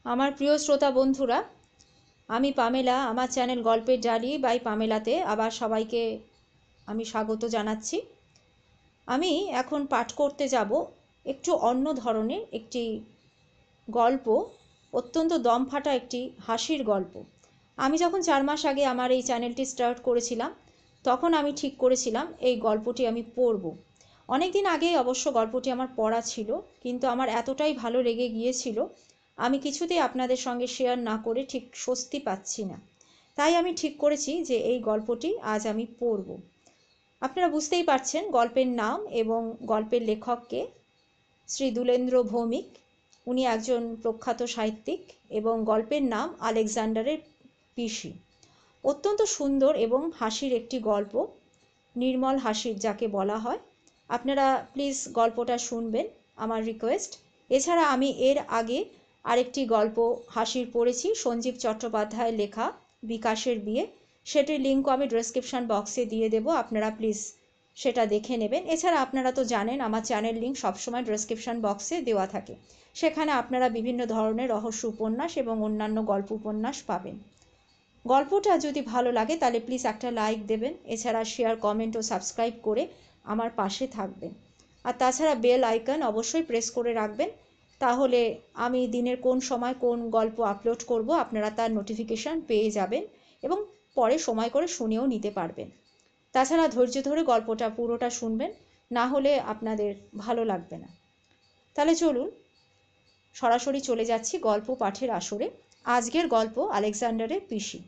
আমার প্রিয় শ্রোতা বন্ধুরা, আমি পামেলা। আমার চ্যানেল গল্পের ডায়েরি বাই পামেলাতে আবার সবাইকে আমি স্বাগত জানাচ্ছি। আমি এখন পাঠ করতে যাব একটু অন্য ধরনের একটি গল্প, অত্যন্ত দমফাটা একটি হাসির গল্প। আমি যখন 4 মাস আগে আমার এই চ্যানেলটি স্টার্ট করেছিলাম, তখন আমি ঠিক করেছিলাম এই গল্পটি আমি পড়ব। অনেক দিন আগেই অবশ্য গল্পটি আমার পড়া ছিল, কিন্তু আমার এতটাই ভালো লেগে গিয়েছিল, আমি কিছুতেই আপনাদের সঙ্গে শেয়ার না করে ঠিক স্বস্তি পাচ্ছি না। তাই আমি ঠিক করেছি যে এই গল্পটি আজ আমি পড়ব। আপনারা বুঝতেই পারছেন গল্পের নাম এবং গল্পের লেখককে, শ্রী দুলেন্দ্র ভৌমিক। উনি একজন প্রখ্যাত সাহিত্যিক এবং গল্পের নাম আলেকজান্ডারের পিসি। অত্যন্ত সুন্দর এবং হাসির একটি গল্প, নির্মল হাসির যাকে বলা হয়। আপনারা প্লিজ গল্পটা শুনবেন, আমার রিকোয়েস্ট। এছাড়া আমি এর আগে আরেকটি গল্প হাসির পড়েছি, সঞ্জীব চট্টোপাধ্যায়ের লেখা বিকাশের বিয়ে। সেটির লিঙ্কও আমি ডেসক্রিপশন বক্সে দিয়ে দেবো, আপনারা প্লিজ সেটা দেখে নেবেন। এছাড়া আপনারা তো জানেন আমার চ্যানেল লিঙ্ক সবসময় ডেসক্রিপশন বক্সে দেওয়া থাকে, সেখানে আপনারা বিভিন্ন ধরনের রহস্য উপন্যাস এবং অন্যান্য গল্প উপন্যাস পাবেন। গল্পটা যদি ভালো লাগে তাহলে প্লিজ একটা লাইক দেবেন। এছাড়া শেয়ার, কমেন্ট ও সাবস্ক্রাইব করে আমার পাশে থাকবেন। আর তাছাড়া বেল আইকন অবশ্যই প্রেস করে রাখবেন, তাহলে আমি দিনের কোন সময় কোন গল্প আপলোড করব আপনারা তার নোটিফিকেশান পেয়ে যাবেন এবং পরে সময় করে শুনেও নিতে পারবেন। তাছাড়া ধৈর্য ধরে গল্পটা পুরোটা শুনবেন, না হলে আপনাদের ভালো লাগবে না। তাহলে চলুন সরাসরি চলে যাচ্ছি গল্প পাঠের আসরে। আজকের গল্প আলেকজান্ডারের পিসি।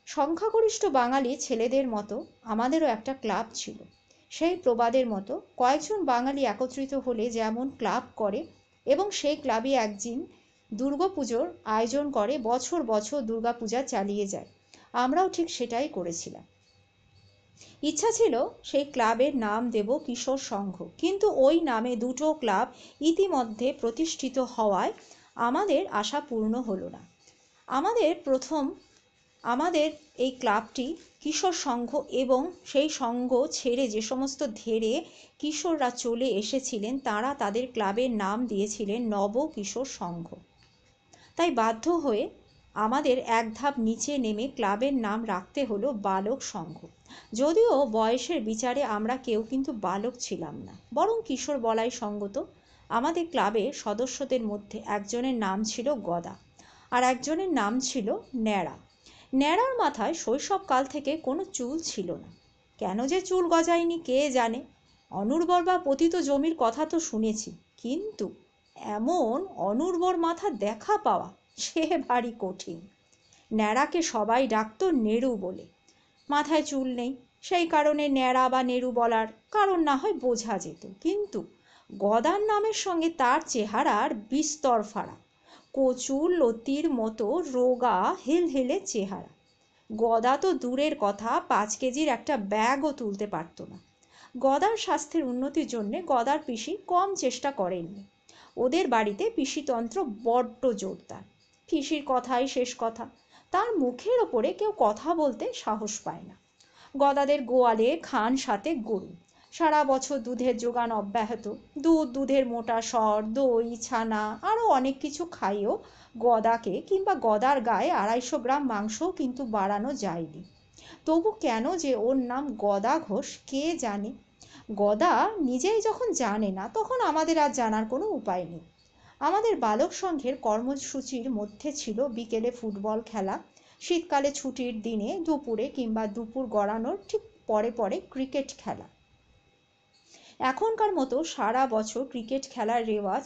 সংখ্যাগরিষ্ঠ বাঙালি ছেলেদের মতো আমাদেরও একটা ক্লাব ছিল। সেই প্রবাদের মতো কয়েকজন বাঙালি একত্রিত হলে যেমন ক্লাব করে এবং সেই ক্লাবে একদিন দুর্গাপুজোর আয়োজন করে, বছর বছর দুর্গাপূজা চালিয়ে যায়। আমরাও ঠিক সেটাই করেছিলাম। ইচ্ছা ছিল সেই ক্লাবের নাম দেব কিশোর সংঘ, কিন্তু ওই নামে দুটো ক্লাব ইতিমধ্যে প্রতিষ্ঠিত হওয়ায় আমাদের আশা পূর্ণ হলো না। আমাদের এই ক্লাবটি কিশোর সংঘ, এবং সেই সংঘ ছেড়ে যে সমস্ত ধেড়ে কিশোররা চলে এসেছিলেন তারা তাদের ক্লাবের নাম দিয়েছিলেন নব কিশোর সংঘ। তাই বাধ্য হয়ে আমাদের এক ধাপ নিচে নেমে ক্লাবের নাম রাখতে হলো বালক সংঘ। যদিও বয়সের বিচারে আমরা কেউ কিন্তু বালক ছিলাম না, বরং কিশোর বলাই সঙ্গত। আমাদের ক্লাবের সদস্যদের মধ্যে একজনের নাম ছিল গদা, আর একজনের নাম ছিল ন্যাড়া। ন্যাড়ার মাথায় শৈশবকাল থেকে কোনো চুল ছিল না। কেন যে চুল গজায়নি কে জানে। অনুর্বর বা পতিত জমির কথা তো শুনেছি, কিন্তু এমন অনুর্বর মাথা দেখা পাওয়া সে ভারী কঠিন। ন্যাড়াকে সবাই ডাকতো নেড়ু বলে। মাথায় চুল নেই, সেই কারণে ন্যাড়া বা নেড়ু বলার কারণ না হয় বোঝা যেত, কিন্তু গদার নামের সঙ্গে তার চেহারার বিস্তর ফারাক। কচু লতির মতো রোগা হিলহিলে চেহারা। গদা তো দূরের কথা, 5 কেজির একটা ব্যাগও তুলতে পারত না। গদার স্বাস্থ্যের উন্নতির জন্যে গদার পিসি কম চেষ্টা করেননি। ওদের বাড়িতে পিসিতন্ত্র বড্ড জোরদার। পিসির কথাই শেষ কথা, তার মুখের ওপরে কেউ কথা বলতে সাহস পায় না। গদাদের গোয়ালে খান সাথে গরু, সারা বছর দুধের যোগান অব্যাহত। দুধের মোটা সর, দই, ছানা আরও অনেক কিছু খাইয়েও গদাকে কিংবা গদার গায়ে 250 গ্রাম মাংসও কিন্তু বাড়ানো যায়নি। তবু কেন যে ওর নাম গদা ঘোষ কে জানে। গদা নিজেই যখন জানে না, তখন আমাদের আর জানার কোনো উপায় নেই। আমাদের বালক সংঘের কর্মসূচির মধ্যে ছিল বিকেলে ফুটবল খেলা, শীতকালে ছুটির দিনে দুপুরে কিংবা দুপুর গড়ানোর ঠিক পরে পরে ক্রিকেট খেলা। এখনকার মতো সারা বছর ক্রিকেট খেলার রেওয়াজ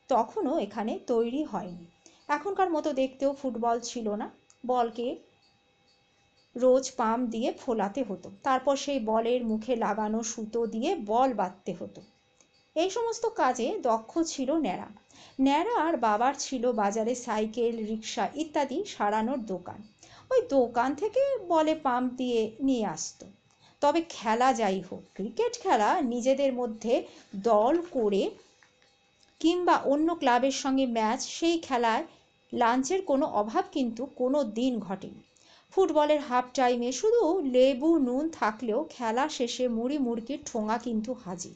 তখনও এখানে তৈরি হয়নি। এখনকার মতো দেখতেও ফুটবল ছিল না। বলকে রোজ পাম্প দিয়ে ফোলাতে হতো, তারপর সেই বলের মুখে লাগানো সুতো দিয়ে বল বাঁধতে হতো। এই সমস্ত কাজে দক্ষ ছিল ন্যাড়া। ন্যাড়ার বাবার ছিল বাজারে সাইকেল, রিক্সা ইত্যাদি সারানোর দোকান। ওই দোকান থেকে বলে পাম্প দিয়ে নিয়ে আসতো। তবে খেলা যাই হোক, ক্রিকেট খেলা নিজেদের মধ্যে দল করে কিংবা অন্য ক্লাবের সঙ্গে ম্যাচ, সেই খেলায় লাঞ্চের কোনো অভাব কিন্তু কোনো দিন ঘটেনি। ফুটবলের হাফ টাইমে শুধু লেবু নুন থাকলেও খেলা শেষে মুড়ি মুড়কির ঠোঙা কিন্তু হাজির।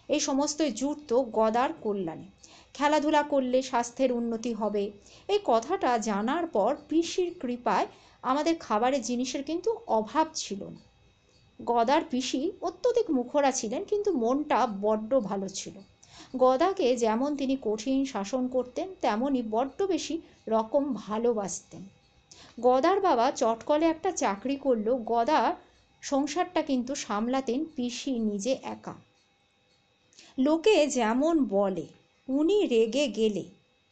এই সমস্তই জুটতো গদার কল্যাণে। খেলাধুলা করলে স্বাস্থ্যের উন্নতি হবে। এই কথাটা জানার পর পিসির কৃপায় আমাদের খাবারের জিনিসের কিন্তু অভাব ছিল না। গদার পিসি অত্যধিক মুখরা ছিলেন, কিন্তু মনটা বড্ড ভালো ছিল। গদাকে যেমন তিনি কঠিন শাসন করতেন, তেমনই বড্ড বেশি রকম ভালোবাসতেন। গদার বাবা চটকলে একটা চাকরি করলেও গদার সংসারটা কিন্তু সামলাতেন পিসি নিজে একা। লোকে যেমন বলে উনি রেগে গেলে,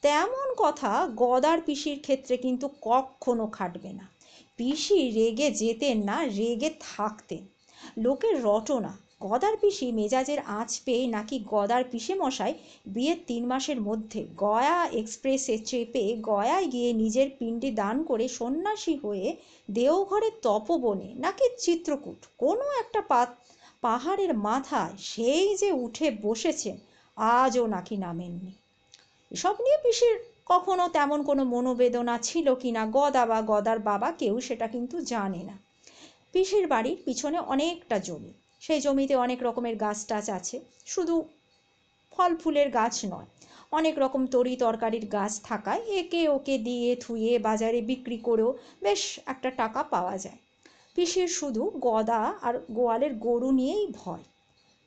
তেমন কথা গদার পিসির ক্ষেত্রে কিন্তু কখনো খাটবে না। পিসি রেগে যেতেন না, রেগে থাকতেন। লোকের রটনা গদার পিসি মেজাজের আঁচ পেয়ে নাকি গদার পিসেমশাই বিয়ের 3 মাসের মধ্যে গয়া এক্সপ্রেসে চেপে গয়ায় গিয়ে নিজের পিণ্ডি দান করে সন্ন্যাসী হয়ে দেওঘরের তপবনে নাকি চিত্রকূট কোনো একটা পাহাড়ের মাথায় সেই যে উঠে বসেছেন, আজও নাকি নামেননি। এসব নিয়ে পিসির কখনো তেমন কোনো মনোবেদনা ছিল কিনা গদা বা গদার বাবা কেউ সেটা কিন্তু জানে না। পিসির বাড়ির পিছনে অনেকটা জমি, সেই জমিতে অনেক রকমের গাছ টাছ আছে। শুধু ফল ফুলের গাছ নয়, অনেক রকম তরি তরকারির গাছ থাকায় একে ওকে দিয়ে থুয়ে বাজারে বিক্রি করেও বেশ একটা টাকা পাওয়া যায়। পিসির শুধু গদা আর গোয়ালের গরু নিয়েই ভয়।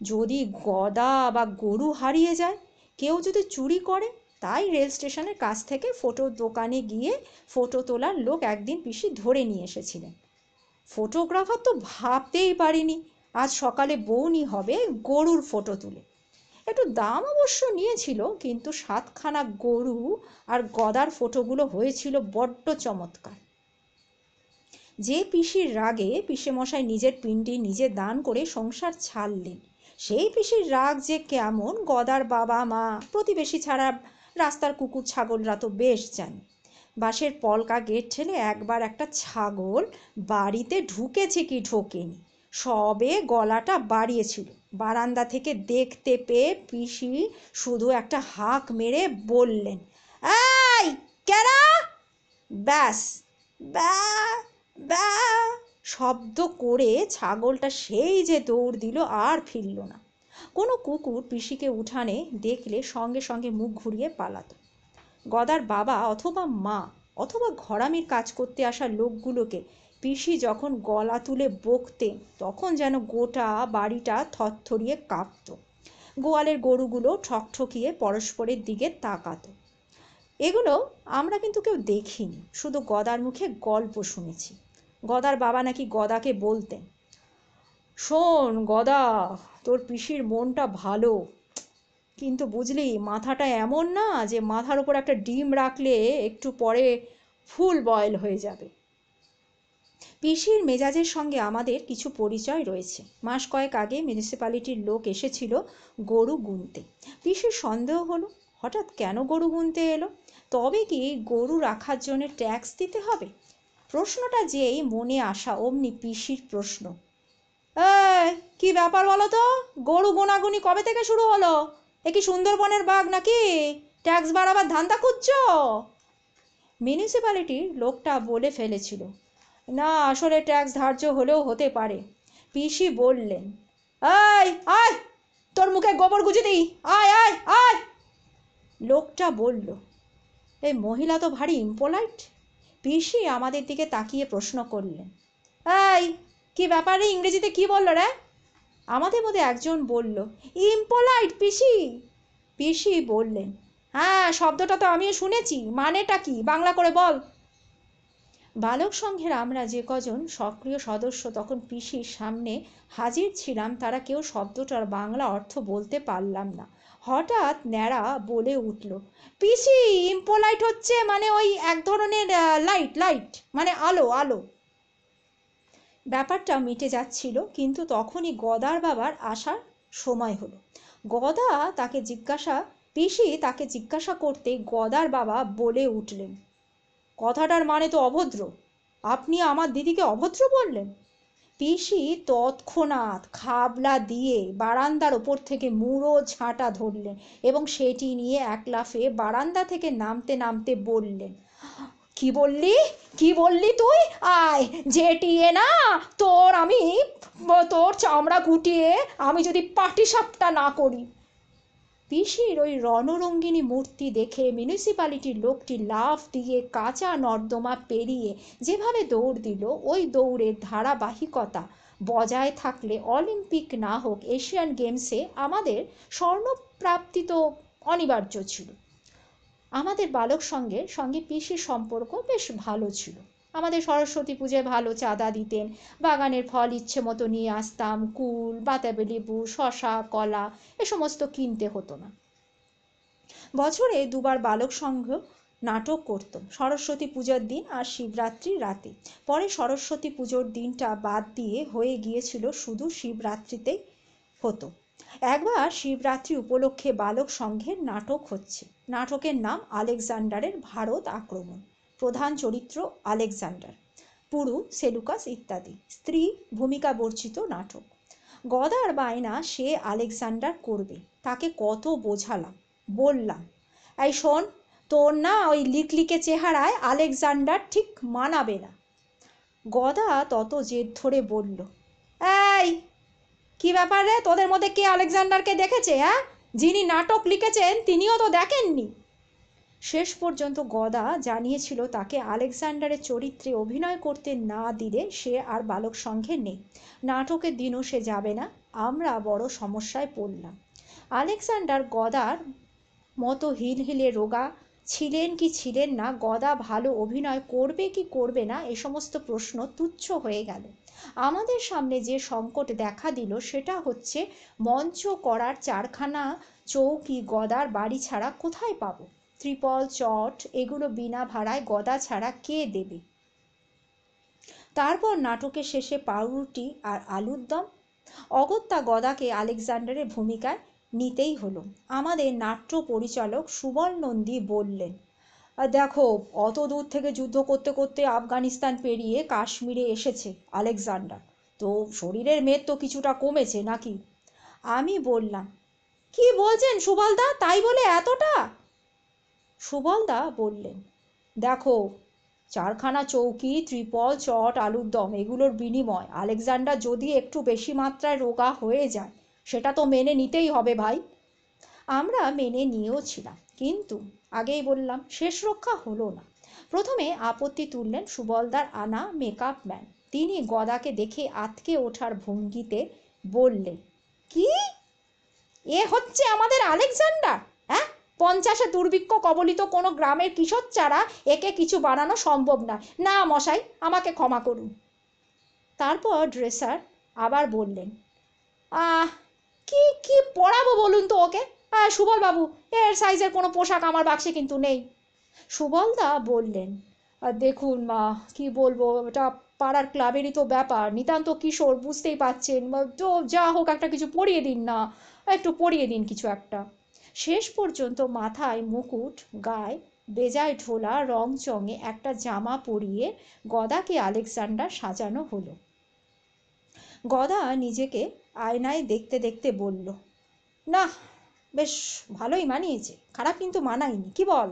যদি গদা বা গরু হারিয়ে যায়, কেউ যদি চুরি করে, তাই রেল স্টেশনের কাছ থেকে ফটোর দোকানে গিয়ে ফটো তোলার লোক একদিন পিসি ধরে নিয়ে এসেছিলেন। ফটোগ্রাফার তো ভাবতেই পারিনি আজ সকালে বউনি হবে গরুর ফটো তুলে। একটু দাম অবশ্য নিয়েছিল, কিন্তু 7খানা গরু আর গদার ফটোগুলো হয়েছিল বড্ড চমৎকার। যে পিসির রাগে পিসেমশাই নিজের পিণ্ডি নিজে দান করে সংসার ছাড়লেন, সেই পিসির রাগ যে কেমন গদার বাবা মা প্রতিবেশী ছাড়া রাস্তার কুকুর ছাগলরা তো বেশ জানে। বাঁশের পলকা গেট ঠেলে একবার একটা ছাগল বাড়িতে ঢুকেছে কি ঢোকেনি, সবে গলাটা বাড়িয়েছিল। বারান্দা থেকে দেখতে পেয়ে পিসি শুধু একটা হাঁক মেরে বললেন, এই কেরা! ব্যাস ব্যা ব্যা শব্দ করে ছাগলটা সেই যে দৌড় দিল, আর ফিরল না। কোনো কুকুর পিসিকে উঠানে দেখলে সঙ্গে সঙ্গে মুখ ঘুরিয়ে পালাতো। গদার বাবা অথবা মা অথবা ঘরামির কাজ করতে আসা লোকগুলোকে পিসি যখন গলা তুলে বকতেন, তখন যেন গোটা বাড়িটা থরথরিয়ে কাঁপত। গোয়ালের গরুগুলো ঠকঠকিয়ে পরস্পরের দিকে তাকাতো। এগুলো আমরা কিন্তু কেউ দেখিনি, শুধু গদার মুখে গল্প শুনেছি। গদার বাবা নাকি গদাকে বলতেন, শোন গদা, তোর পিসির মনটা ভালো, কিন্তু বুঝলি মাথাটা এমন না যে মাথার উপর একটা ডিম রাখলে একটু পরে ফুল বয়েল হয়ে যাবে। পিসির মেজাজের সঙ্গে আমাদের কিছু পরিচয় রয়েছে। মাস কয়েক আগে মিউনিসিপ্যালিটির লোক এসেছিল গরু গুনতে। পিসির সন্দেহ হলো হঠাৎ কেন গরু গুনতে এলো, তবে কি গরু রাখার জন্য ট্যাক্স দিতে হবে? প্রশ্নটা যেই মনে আসা অমনি পিসির প্রশ্ন, এই কি ব্যাপার বলো তো, গরু গোনাগুনি কবে থেকে শুরু হলো? এ কি সুন্দরবনের বাঘ নাকি ট্যাক্স বাড়াবার ধান্দা খুঁজছো? মিউনিসিপ্যালিটির লোকটা বলে ফেলেছিল, না আসলে ট্যাক্স ধার্য হলেও হতে পারে। পিসি বললেন, এই আয়, তোর মুখে গোবর গুজে দিই, আয় আয় আয়। লোকটা বলল, এই মহিলা তো ভারী ইম্পোলাইট। পিসি আমাদের দিকে তাকিয়ে প্রশ্ন করলেন, এই কি ব্যাপারে, ইংরেজিতে কি বললো রে? আমাদের মধ্যে একজন বলল, ইম্পোলাইট পিসি। পিসি বললেন, হ্যাঁ শব্দটা তো আমিও শুনেছি, মানেটা কি বাংলা করে বল। বালক সংঘের আমরা যে কজন সক্রিয় সদস্য তখন পিসির সামনে হাজির ছিলাম, তারা কেউ শব্দটার বাংলা অর্থ বলতে পারলাম না। হঠাৎ ন্যাড়া বলে উঠল, পিসি ইম্পোলাইট হচ্ছে মানে ওই এক ধরনের লাইট মানে আলো আলো। ব্যাপারটা মিটে যাচ্ছিল, কিন্তু তখনই গদার বাবার আসার সময় হলো। পিসি তাকে জিজ্ঞাসা করতে গদার বাবা বলে উঠলেন, কথাটার মানে তো অভদ্র, আপনি আমার দিদিকে অভদ্র বললেন? পিসি তৎক্ষণাৎ খাবলা দিয়ে বারান্দার ওপর থেকে মুড়ো ঝাঁটা ধরলেন এবং সেটি নিয়ে এক লাফে বারান্দা থেকে নামতে নামতে বললেন, কি বললি তুই? আয় জেটিয়ে না তোর চামড়া গুটিয়ে আমি যদি পাটিসাপটা না করি। পিসির ওই রণরঙ্গিনী মূর্তি দেখে মিউনিসিপ্যালিটির লোকটি লাফ দিয়ে কাঁচা নর্দমা পেরিয়ে যেভাবে দৌড় দিল, ওই দৌড়ের ধারাবাহিকতা বজায় থাকলে অলিম্পিক না হোক এশিয়ান গেমসে আমাদের স্বর্ণপ্রাপ্তি তো অনিবার্য ছিল। আমাদের বালক সঙ্গে পিসির সম্পর্ক বেশ ভালো ছিল। আমাদের সরস্বতী পুজোয় ভালো চাঁদা দিতেন, বাগানের ফল ইচ্ছে মতো নিয়ে আসতাম, কুল, বাতাবি লেবু, শশা, কলা এ সমস্ত কিনতে হতো না। বছরে দুবার বালক সংঘ নাটক করত, সরস্বতী পুজোর দিন আর শিবরাত্রির রাতে। পরে সরস্বতী পুজোর দিনটা বাদ দিয়ে হয়ে গিয়েছিল শুধু শিবরাত্রিতেই হতো। একবার শিবরাত্রি উপলক্ষে বালক সংঘের নাটক হচ্ছে। নাটকের নাম আলেকজান্ডারের ভারত আক্রমণ। প্রধান চরিত্র আলেকজান্ডার, পুরু, সেলুকাস ইত্যাদি। স্ত্রী ভূমিকা বর্জিত নাটক। গদার বায়না সে আলেকজান্ডার করবে। তাকে কত বোঝালাম, বললাম, এই শোন, তোর না ওই লিকলিকে চেহারায় আলেকজান্ডার ঠিক মানাবে না। গদা তত জেদ ধরে বলল, এই কি ব্যাপার রে, তোদের মধ্যে কে আলেকজান্ডারকে দেখেছে? হ্যাঁ, যিনি নাটক লিখেছেন তিনিও তো দেখেননি। শেষ পর্যন্ত গদা জানিয়েছিল তাকে আলেকজান্ডারের চরিত্রে অভিনয় করতে না দিলে সে আর বালক সংঘে নেই। নাটকের দিনও সে যাবে না। আমরা বড় সমস্যায় পড়লাম। আলেকজান্ডার গদার মতো হিলহিলে রোগা ছিলেন কি ছিলেন না, গদা ভালো অভিনয় করবে কি করবে না, এ সমস্ত প্রশ্ন তুচ্ছ হয়ে গেল। আমাদের সামনে যে সংকট দেখা দিল সেটা হচ্ছে মঞ্চ করার চারখানা চৌকি গদার বাড়ি ছাড়া কোথায় পাবো? ত্রিপল, চট এগুলো বিনা ভাড়ায় গদা ছাড়া কে দেবে? তারপর নাটকের শেষে পাউরুটি আর আলুর দম। অগত্যা গদাকে আলেকজান্ডারের ভূমিকায় নিতেই হলো। আমাদের নাট্য পরিচালক সুবল নন্দী বললেন, দেখো, অত দূর থেকে যুদ্ধ করতে করতে আফগানিস্তান পেরিয়ে কাশ্মীরে এসেছে আলেকজান্ডার, তো শরীরের মেদ তো কিছুটা কমেছে নাকি? আমি বললাম, কি বলছেন সুবলদা, তাই বলে এতটা? সুবলদা বললেন, দেখো, চারখানা চৌকি, ত্রিপল, চট, আলুর দম এগুলোর বিনিময় আলেকজান্ডার যদি একটু বেশি মাত্রায় রোগা হয়ে যায়, সেটা তো মেনে নিতেই হবে ভাই। আমরা মেনে নিয়েও ছিলাম, কিন্তু আগেই বললাম শেষ রক্ষা হলো না। প্রথমে আপত্তি তুললেন সুবলদার আনা মেকআপ ম্যান। তিনি গদাকে দেখে আঁতকে ওঠার ভঙ্গিতে বললেন, কি, এ হচ্ছে আমাদের আলেকজান্ডার? হ্যাঁ, 50-এ দুর্ভিক্ষ কবলিত কোনো গ্রামের কিশোর ছাড়া একে কিছু বানানো সম্ভব না। না মশাই, আমাকে ক্ষমা করুন। তারপর ড্রেসার আবার বললেন, আহ কি কি পরাবো বলুন তো ওকে? সুবল বাবু, এর সাইজের কোনো পোশাক আমার বাক্সে কিন্তু নেই। সুবলদা বললেন, দেখুন মা, কি বলবো, এটা পাড়ার ক্লাবেরই তো ব্যাপার, নিতান্ত কিশোর, বুঝতেই পাচ্ছেন, তো যা হোক একটা কিছু পরিয়ে দিন না, একটু পরিয়ে দিন কিছু একটা। শেষ পর্যন্ত মাথায় মুকুট, গায়ে বেজায় ঢোলা রংচঙে একটা জামা পরিয়ে গদাকে আলেকজান্ডার সাজানো হলো। গদা নিজেকে আয়নায় দেখতে দেখতে বলল, না, বেশ ভালোই মানিয়েছে, খারাপ কিন্তু মানায়নি, কি বল?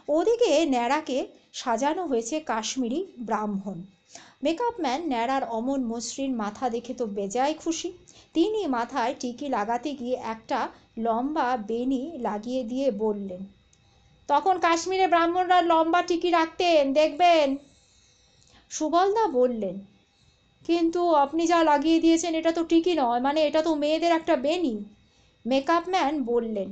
ওদিকে ন্যাড়াকে সাজানো হয়েছে কাশ্মীরি ব্রাহ্মণ। মেকআপ ম্যান ন্যাড়ার অমন মসৃণ মাথা দেখে তো বেজায় খুশি। তিনি মাথায় টিকি লাগাতে গিয়ে একটা লম্বা বেনি লাগিয়ে দিয়ে বললেন, তখন কাশ্মীরে ব্রাহ্মণরা লম্বা টিকি রাখতেন, দেখবেন। সুবলদা বললেন, কিন্তু আপনি যা লাগিয়ে দিয়েছেন এটা তো টিকি নয়, মানে এটা তো মেয়েদের একটা বেনি। মেকআপ ম্যান বললেন,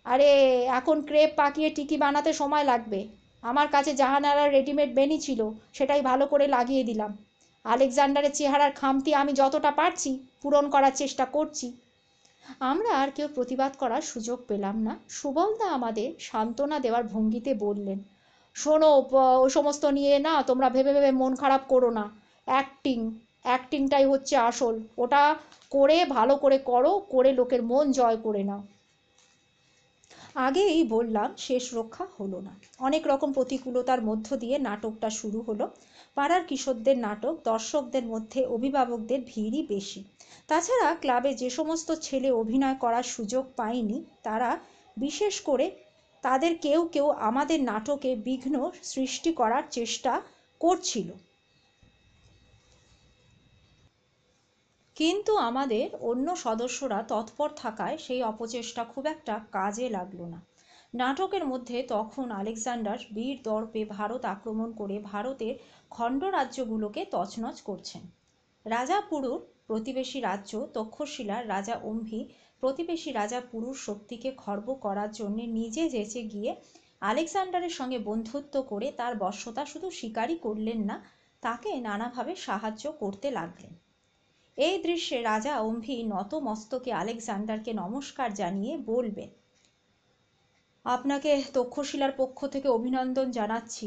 আরে এখন ক্রেপ পাকিয়ে টিকি বানাতে সময় লাগবে, আমার কাছে জাহানারার রেডিমেড বেনি ছিল, সেটাই ভালো করে লাগিয়ে দিলাম। আলেকজান্ডারের চেহারার খামতি আমি যতটা পারছি পূরণ করার চেষ্টা করছি। আমরা আর কেউ প্রতিবাদ করার সুযোগ পেলাম না। সুবলদা আমাদের সান্ত্বনা দেওয়ার ভঙ্গিতে বললেন, শোনো, ওই সমস্ত নিয়ে না তোমরা ভেবে ভেবে মন খারাপ করো না। অ্যাক্টিংটাই হচ্ছে আসল, ওটা করে ভালো করে করো, করে লোকের মন জয় করে নাও। আগেই বললাম শেষ রক্ষা হলো না। অনেক রকম প্রতিকূলতার মধ্য দিয়ে নাটকটা শুরু হলো। পাড়ার কিশোরদের নাটক, দর্শকদের মধ্যে অভিভাবকদের ভিড়ই বেশি। তাছাড়া ক্লাবে যে সমস্ত ছেলে অভিনয় করার সুযোগ পায়নি, তারা, বিশেষ করে তাদের কেউ কেউ আমাদের নাটকে বিঘ্ন সৃষ্টি করার চেষ্টা করছিল। কিন্তু আমাদের অন্য সদস্যরা তৎপর থাকায় সেই অপচেষ্টা খুব একটা কাজে লাগলো না। নাটকের মধ্যে তখন আলেকজান্ডার বীর দর্পে ভারত আক্রমণ করে ভারতের খণ্ডরাজ্যগুলোকে তছনছ করছেন। রাজা পুরুর প্রতিবেশী রাজ্য তক্ষশিলার রাজা অম্ভি প্রতিবেশী রাজা পুরুর শক্তিকে খর্ব করার জন্য নিজে যেচে গিয়ে আলেকজান্ডারের সঙ্গে বন্ধুত্ব করে তার বশ্যতা শুধু স্বীকারই করলেন না, তাকে নানাভাবে সাহায্য করতে লাগলেন। এই দৃশ্যে রাজা অম্ভি নত মস্তকে আলেকজান্ডারকে নমস্কার জানিয়ে বলবেন, আপনাকে তক্ষশিলার পক্ষ থেকে অভিনন্দন জানাচ্ছি।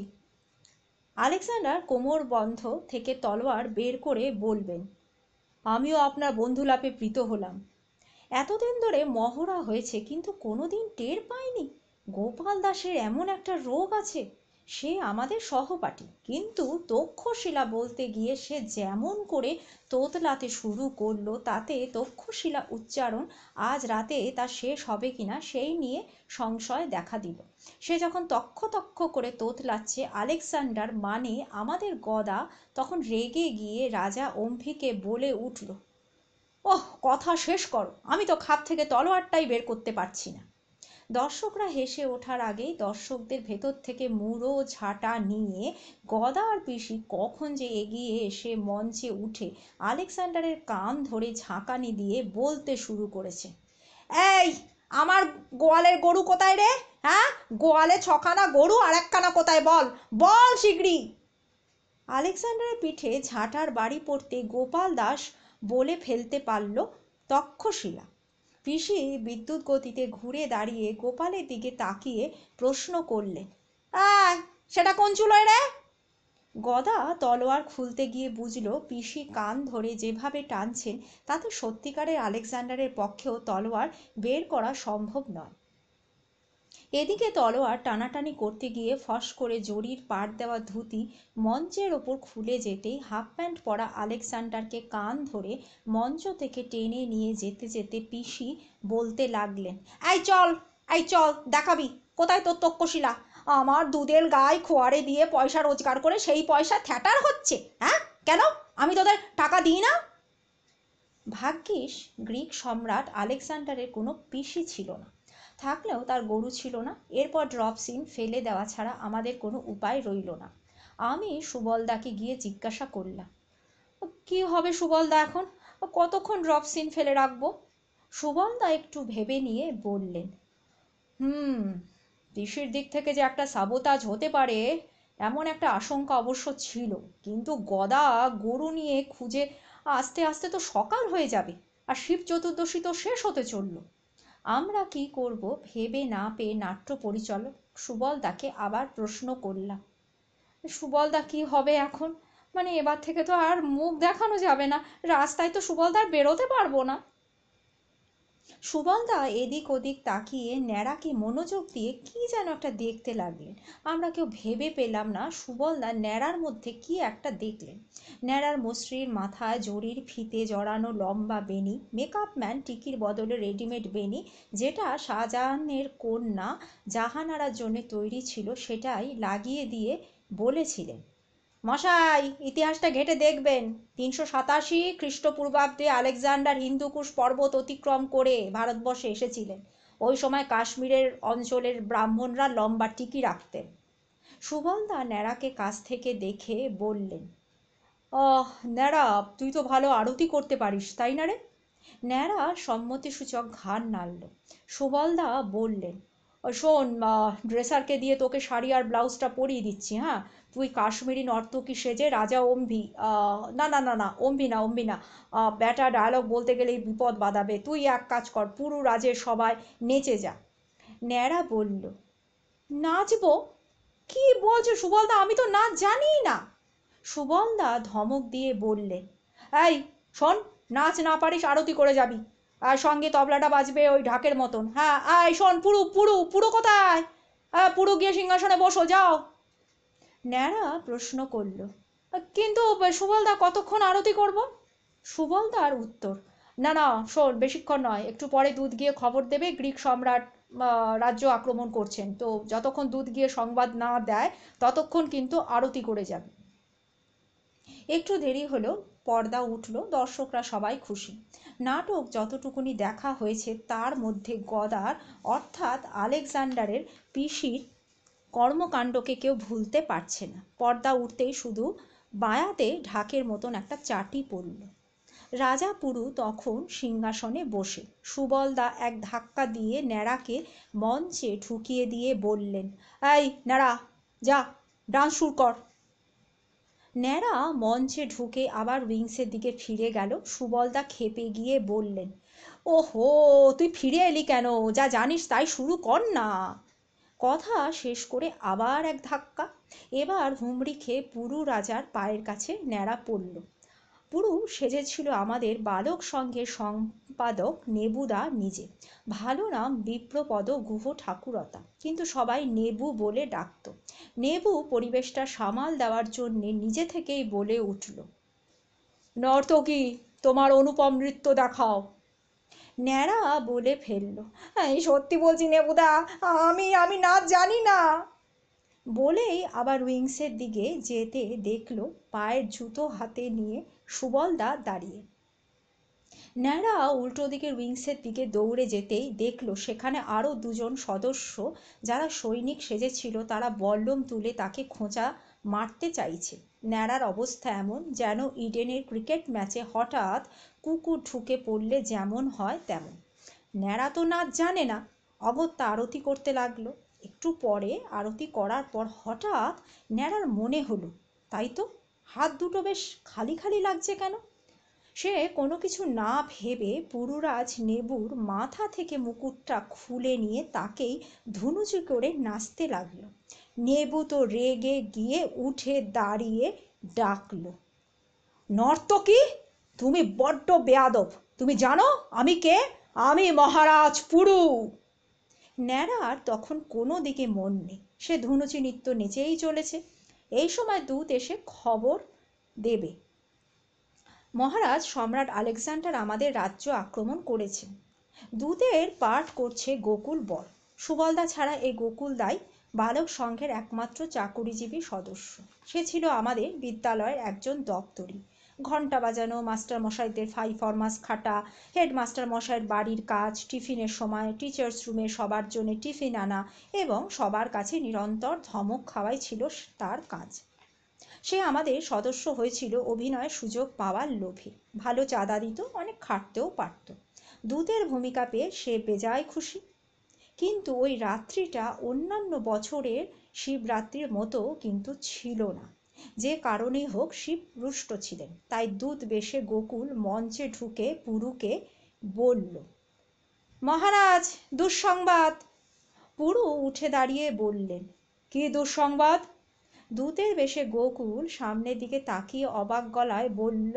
আলেকজান্ডার কোমর বন্ধ থেকে তলোয়ার বের করে বলবেন, আমিও আপনার বন্ধুলাভে প্রীত হলাম। এতদিন ধরে মহড়া হয়েছে কিন্তু কোনোদিন টের পাইনি গোপাল দাসের এমন একটা রোগ আছে। সে আমাদের সহপাঠী, কিন্তু তক্ষশিলা বলতে গিয়ে সে যেমন করে তোতলাতে শুরু করলো তাতে তক্ষশিলা উচ্চারণ আজ রাতে তা শেষ হবে কিনা সেই নিয়ে সংশয় দেখা দিল। সে যখন তক্ষ তক্ষ করে তোতলাচ্ছে আলেকজান্ডার মানে আমাদের গদা, তখন রেগে গিয়ে রাজা অম্ভিকে বলে উঠল, ওহ, কথা শেষ করো, আমি তো খাপ থেকে তলোয়ারটাই বের করতে পারছি না। দর্শকরা হেসে ওঠার আগেই দর্শকদের ভেতর থেকে মুড়ো ঝাঁটা নিয়ে গদা আর পিসি কখন যে এগিয়ে এসে মঞ্চে উঠে আলেকজান্ডারের কান ধরে ঝাঁকানি দিয়ে বলতে শুরু করেছে, এই, আমার গোয়ালের গরু কোথায় রে? হ্যাঁ, গোয়ালে 6খানা গরু আর 1খানা কোথায়, বল বল শিগগিরি। আলেকজান্ডারের পিঠে ঝাঁটার বাড়ি পড়তে গোপাল দাস বলে ফেলতে পারল, তক্ষশিলা। পিসি বিদ্যুৎ গতিতে ঘুরে দাঁড়িয়ে গোপালের দিকে তাকিয়ে প্রশ্ন করলেন, আয়, সেটা কোন চুলোয় রে? গদা তলোয়ার খুলতে গিয়ে বুঝল পিসি কান ধরে যেভাবে টানছেন তাতে সত্যিকারের আলেকজান্ডারের পক্ষেও তলোয়ার বের করা সম্ভব নয়। এদিকে তলোয়ার টানাটানি করতে গিয়ে ফস করে জরির পাড় দেওয়া ধুতি মঞ্চের ওপর খুলে যেতেই হাফ প্যান্ট পরা আলেকজান্ডারকে কান ধরে মঞ্চ থেকে টেনে নিয়ে যেতে যেতে পিসি বলতে লাগলেন, এই চল, এই চল, দেখাবি কোথায় তোর তক্ষশিলা। আমার দুধের গায়ে খোয়ারে দিয়ে পয়সা রোজগার করে সেই পয়সা থ্যাটার হচ্ছে, হ্যাঁ? কেন আমি তোদের টাকা দিই না? ভাগ্যিস গ্রিক সম্রাট আলেকজান্ডারের কোনো পিসি ছিল না, থাকলেও তার গরু ছিল না। এরপর ড্রপ সিন ফেলে দেওয়া ছাড়া আমাদের কোনো উপায় রইল না। আমি সুবলদাকে গিয়ে জিজ্ঞাসা করলাম, কি হবে সুবলদা এখন, কতক্ষণ ড্রপ সিন ফেলে রাখবো? সুবলদা একটু ভেবে নিয়ে বললেন, পিসির দিক থেকে যে একটা সাবোতাজ হতে পারে এমন একটা আশঙ্কা অবশ্য ছিল, কিন্তু গদা গরু নিয়ে খুঁজে আস্তে আস্তে তো সকাল হয়ে যাবে, আর শিব চতুর্দশী তো শেষ হতে চলল। আমরা কি করব ভেবে না পেয়ে নাট্য পরিচালক সুবলদাকে আবার প্রশ্ন করলাম, সুবলদা কি হবে এখন, মানে এবার থেকে তো আর মুখ দেখানো যাবে না, রাস্তায় তো সুবলদার বেরোতে পারবো না। সুবলদা এদিক ওদিক তাকিয়ে ন্যাড়াকে মনোযোগ দিয়ে কি যেন একটা দেখতে লাগলেন। আমরা কেউ ভেবে পেলাম না সুবলদা ন্যাড়ার মধ্যে কি একটা দেখলেন। ন্যাড়ার মসৃণ মাথায় জরির ফিতে জড়ানো লম্বা বেনি, মেকআপ ম্যান টিকির বদলে রেডিমেড বেনি, যেটা শাহজাহানের কন্যা জাহানারার জন্য তৈরি ছিল, সেটাই লাগিয়ে দিয়ে বলেছিলেন, মশাই, ইতিহাসটা ঘেঁটে দেখবেন, 387 খ্রিস্টপূর্বাব্দে আলেকজান্ডার হিন্দুকুশ পর্বত অতিক্রম করে ভারতবর্ষে এসেছিলেন। ওই সময় কাশ্মীরের অঞ্চলের ব্রাহ্মণরা লম্বা টিকি রাখতেন। সুবলদা ন্যাড়াকে কাছ থেকে দেখে বললেন, ন্যাড়া, তুই তো ভালো আরতি করতে পারিস, তাই না রে? ন্যাড়া সম্মতিসূচক ঘাড় নাড়ল। সুবলদা বললেন, শোন, ড্রেসারকে দিয়ে তোকে শাড়ি আর ব্লাউজটা পরিয়ে দিচ্ছি, হ্যাঁ? তুই কাশ্মীরি নর্তকী সেজে রাজা অম্ভি, না না না না, অম্ভি না, অম্ভি না, ব্যাটা ডায়লগ বলতে গেলেই বিপদ বাঁধাবে, তুই এক কাজ কর, পুরো রাজের সবাই নেচে যা। ন্যাড়া বলল, নাচবো? কি বলছো সুবলদা, আমি তো নাচ জানিই না। সুবলদা ধমক দিয়ে বললেন, এই শোন, নাচ না পারিস আরতি করে যাবি, আর সঙ্গে তবলাটা বাজবে ওই ঢাকের মতন, হ্যাঁ? এই শোন, পুরু পুরু পুরো কোথায়? পুরু গিয়ে সিংহাসনে বসো, যাও। ন্যাড়া প্রশ্ন করল, কিন্তু সুবলদা কতক্ষণ আরতি করব? সুবলদার উত্তর, না না, শোন, বেশিক্ষণ নয়, একটু পরে দুধ গিয়ে খবর দেবে গ্রিক সম্রাট রাজ্য আক্রমণ করছেন, তো যতক্ষণ দুধ গিয়ে সংবাদ না দেয় ততক্ষণ কিন্তু আরতি করে যাবে। একটু দেরি হলো, পর্দা উঠল, দর্শকরা সবাই খুশি। নাটক যতটুকুনি দেখা হয়েছে তার মধ্যে গদার অর্থাৎ আলেকজান্ডারের পিসির কর্মকাণ্ডকে কেউ ভুলতে পারছে না। পর্দা উঠতেই শুধু বায়াতে ঢাকের মতন একটা চাটি পড়ল। রাজা পুরু তখন সিংহাসনে বসে। সুবলদা এক ধাক্কা দিয়ে ন্যাড়াকে মঞ্চে ঢুকিয়ে দিয়ে বললেন, এই ন্যাড়া, যা ডান্স শুরু কর। ন্যাড়া মঞ্চে ঢুকে আবার উইংসের দিকে ফিরে গেল। সুবলদা ক্ষেপে গিয়ে বললেন, ওহো, তুই ফিরে এলি কেন? যা জানিস তাই শুরু কর না। কথা শেষ করে আবার এক ধাক্কা। এবার হুমড়ি খেয়ে পুরু রাজার পায়ের কাছে ন্যাড়া পড়ল। পুরু সেজেছিল আমাদের বালক সংঘের সম্পাদক নেবুদা নিজে। ভালো নাম বিপ্রপদ গুহ ঠাকুরতা, কিন্তু সবাই নেবু বলে ডাকত। নেবু পরিবেশটা সামাল দেওয়ার জন্যে নিজে থেকেই বলে উঠল, নর্তকী, তোমার অনুপম নৃত্য দেখাও। ন্যাড়া বলে ফেলল, এই সত্যি বলছি নেবুদা, আমি আমি নাচ জানি না। বলেই আবার উইংসের দিকে যেতে দেখল পায়ের জুতো হাতে নিয়ে সুবলদা দাঁড়িয়ে। ন্যাড়া উল্টো দিকের উইংসের দিকে দৌড়ে যেতেই দেখল সেখানে আরও দুজন সদস্য, যারা সৈনিক সেজেছিল, তারা বল্লম তুলে তাকে খোঁচা মারতে চাইছে। ন্যাড়ার অবস্থা এমন যেন ইডেনের ক্রিকেট ম্যাচে হঠাৎ কুকুর ঢুকে পড়লে যেমন হয় তেমন। ন্যাড়া তো নাচ জানে না, অগত্যা আরতি করতে লাগলো। একটু পরে আরতি করার পর হঠাৎ ন্যাড়ার মনে হলো, তাই তো, হাত দুটো বেশ খালি খালি লাগছে কেন। সে কোনো কিছু না ভেবে পুরুরাজ নেবুর মাথা থেকে মুকুটটা খুলে নিয়ে তাকেই ধুনুচি করে নাচতে লাগলো। নেবু তো রেগে গিয়ে উঠে দাঁড়িয়ে ডাকলো, নর্তকী, তুমি বড্ড বেয়াদব। তুমি জানো আমি কে? আমি মহারাজ পুরু। ন্যাড়ার তখন কোনো দিকে মন নেই, সে ধুনুচি নৃত্য নেচেই চলেছে। এই সময় দূত এসে খবর দেবে, মহারাজ সম্রাট আলেকজান্ডার আমাদের রাজ্য আক্রমণ করেছে। দূতের পাঠ করছে গোকুল বর। সুবলদা ছাড়া এই গোকুলদাই বালক সংঘের একমাত্র চাকুরিজীবী সদস্য। সে ছিল আমাদের বিদ্যালয়ের একজন দপ্তরি। ঘণ্টা বাজানো, মাস্টার মশাইদের ফাই ফরমাস খাটা, হেডমাস্টার মশাইয়ের বাড়ির কাজ, টিফিনের সময় টিচার্স রুমে সবার জন্য টিফিন আনা এবং সবার কাছে নিরন্তর ধমক খাওয়াই ছিল তার কাজ। সে আমাদের সদস্য হয়েছিল অভিনয়ের সুযোগ পাওয়ার লোভে। ভালো চাঁদা দিত, অনেক খাটতেও পারত। দূতের ভূমিকা পেয়ে সে বেজায় খুশি। কিন্তু ওই রাত্রিটা অন্যান্য বছরের শিবরাত্রির মতো কিন্তু ছিল না। যে কারণেই হোক শিব রুষ্ট ছিলেন, তাই দূত বেশে গোকুল মঞ্চে ঢুকে পুরুকে বলল, মহারাজ, দুঃসংবাদ। পুরু উঠে দাঁড়িয়ে বললেন, কি দুঃসংবাদ? দূতের বেশে গোকুল সামনের দিকে তাকিয়ে অবাক গলায় বলল,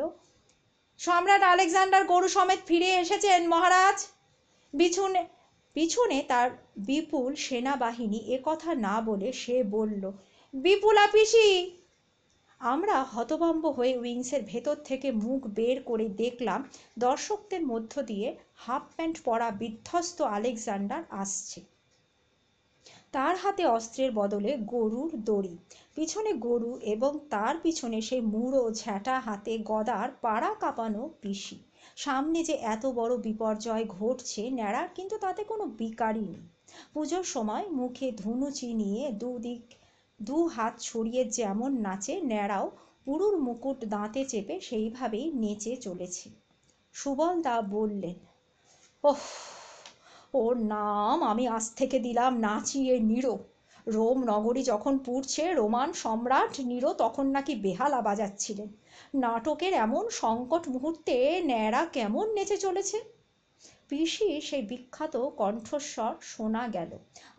সম্রাট আলেকজান্ডার গরু সমেত ফিরে এসেছেন মহারাজ। পিছনে পিছনে তার বিপুল সেনাবাহিনী। একথা না বলে সে বলল, বিপুলা পিসি। আমরা হতভম্ব হয়ে উইংসের ভেতর থেকে মুখ বের করে দেখলাম দর্শকদের মধ্য দিয়ে হাফ প্যান্ট পরা বিধ্বস্ত আলেকজান্ডার আসছে। তার হাতে অস্ত্রের বদলে গরুর দড়ি, পিছনে গরু এবং তার পিছনে সেই মুড়ো ঝ্যাঁটা হাতে গদার পাড়া কাঁপানো পিসি। সামনে যে এত বড় বিপর্যয় ঘটছে ন্যাড়ার কিন্তু তাতে কোনো বিকারই নেই। পুজোর সময় মুখে ধুনুচি নিয়ে দু হাত ছড়িয়ে যেমন নাচে, ন্যাড়াও পুরুর মুকুট দাঁতে চেপে সেইভাবেই নেচে চলেছে। সুবলদা বললেন, ওহ, ওর নাম আমি আজ থেকে দিলাম নাচিয়ে নিরো। রোম নগরী যখন পুড়ছে, রোমান সম্রাট নিরো তখন নাকি বেহালা বাজাচ্ছিলেন। নাটকের এমন সংকট মুহূর্তে ন্যাড়া কেমন নেচে চলেছে। পিসি সেই বিখ্যাত কণ্ঠস্বর শোনা গেল।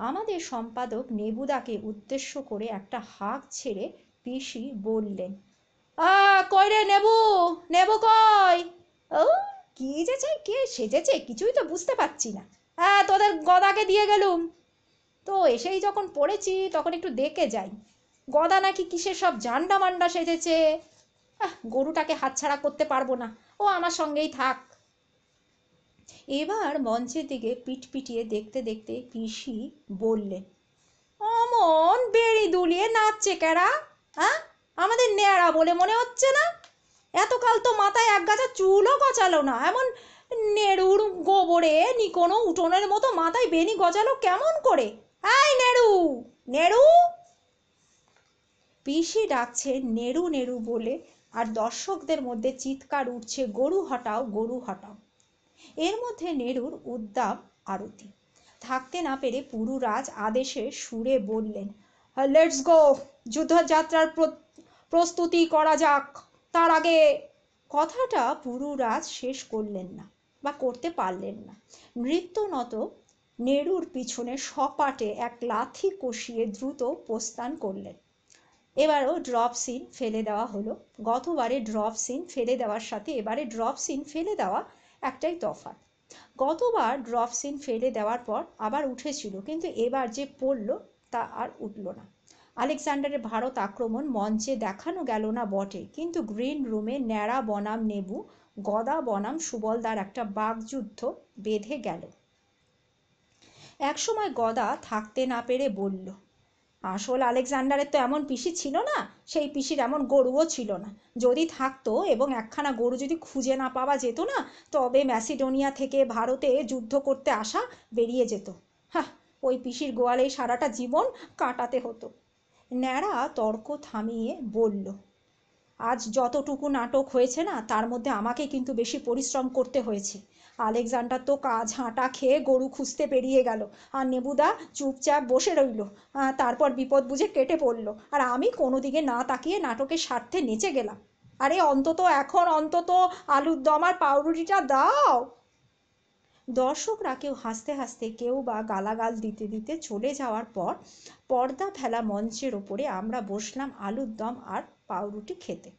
আমাদের সম্পাদক নেবুদাকে উদ্দেশ্য করে একটা হাঁক ছেড়ে পিসি বললেন, কই রে নেবু, নেবু কই? ও, কি যেছে, কে সেজেছে কিছুই তো বুঝতে পারছি না। তোদের গদাকে দিয়ে গেলুম, তো এসেই যখন পড়েছি তখন একটু দেখে যাই। গদা নাকি কিসের সব জান্ডা মান্ডা সেজেছে। গরুটাকে হাতছাড়া করতে পারবো না, ও আমার সঙ্গেই থাক। এবার মঞ্চের দিকে পিট পিটিয়ে দেখতে দেখতে পিসি বললেন, অমন বেড়ি দুলিয়ে নাচছে কেরা? আমাদের ন্যাড়া বলে মনে হচ্ছে না? এতকাল তো মাথায় এক গাছা চুলও গজালো না, এমন নেড়ুর গোবরে নিকোনো উঠোনের মতো মাথায় বেনি গজালো কেমন করে? এই নেড়ু, নেড়ু! পিসি ডাকছে নেড়ু নেড়ু বলে, আর দর্শকদের মধ্যে চিৎকার উঠছে, গরু হটাও, গরু হটাও। এর মধ্যে নেড়ুর উদ্দাম আরতি। থাকতে না পেরে পুরুরাজ আদেশে সুরে বললেন, লেটস গো, যুদ্ধযাত্রার প্রস্তুতি করা যাক। তার আগে কথাটা পুরুরাজ শেষ করলেন না, বা করতে পারলেন না। নৃত্যনত নেড়ুর পিছনে সপাটে এক লাথি কষিয়ে দ্রুত প্রস্থান করলেন। এবারও ড্রপ সিন ফেলে দেওয়া হলো। গতবারে ড্রপ সিন ফেলে দেওয়ার সাথে এবারে ড্রপ সিন ফেলে দেওয়া একটাই তফাৎ। গতবার ড্রপ সিন ফেলে দেওয়ার পর আবার উঠেছিল, কিন্তু এবার যে পড়ল তা আর উঠল না। আলেকজান্ডারের ভারত আক্রমণ মঞ্চে দেখানো গেল না বটে, কিন্তু গ্রিন রুমে ন্যাড়া বনাম নেবু, গদা বনাম সুবলদার একটা বাকযুদ্ধ বেঁধে গেল। একসময় গদা থাকতে না পেরে বলল, আসল আলেকজান্ডারের তো এমন পিসি ছিল না, সেই পিসির এমন গরুও ছিল না। যদি থাকতো এবং একখানা গরু যদি খুঁজে না পাওয়া যেত না, তবে ম্যাসিডোনিয়া থেকে ভারতে যুদ্ধ করতে আসা বেরিয়ে যেত। হ্যাঁ, ওই পিসির গোয়ালেই সারাটা জীবন কাটাতে হতো। ন্যাড়া তর্ক থামিয়ে বলল, আজ যতটুকু নাটক হয়েছে না, তার মধ্যে আমাকে কিন্তু বেশি পরিশ্রম করতে হয়েছে। আলেকজান্ডার তো কাজ হাঁটা খেয়ে গরু খুঁজতে পেরিয়ে গেল, আর নেবুদা চুপচাপ বসে রইল, তারপর বিপদ বুঝে কেটে পড়ল, আর আমি কোনো দিকে না তাকিয়ে নাটকের স্বার্থে নেচে গেলাম। আরে অন্তত এখন অন্তত আলুর দম আর পাউরুটিটা দাও। দর্শকরা কেউ হাসতে হাসতে, কেউ বা গালাগাল দিতে দিতে চলে যাওয়ার পর পর্দা ফেলা মঞ্চের ওপরে আমরা বসলাম আলুর দম আর পাউরুটি খেতে।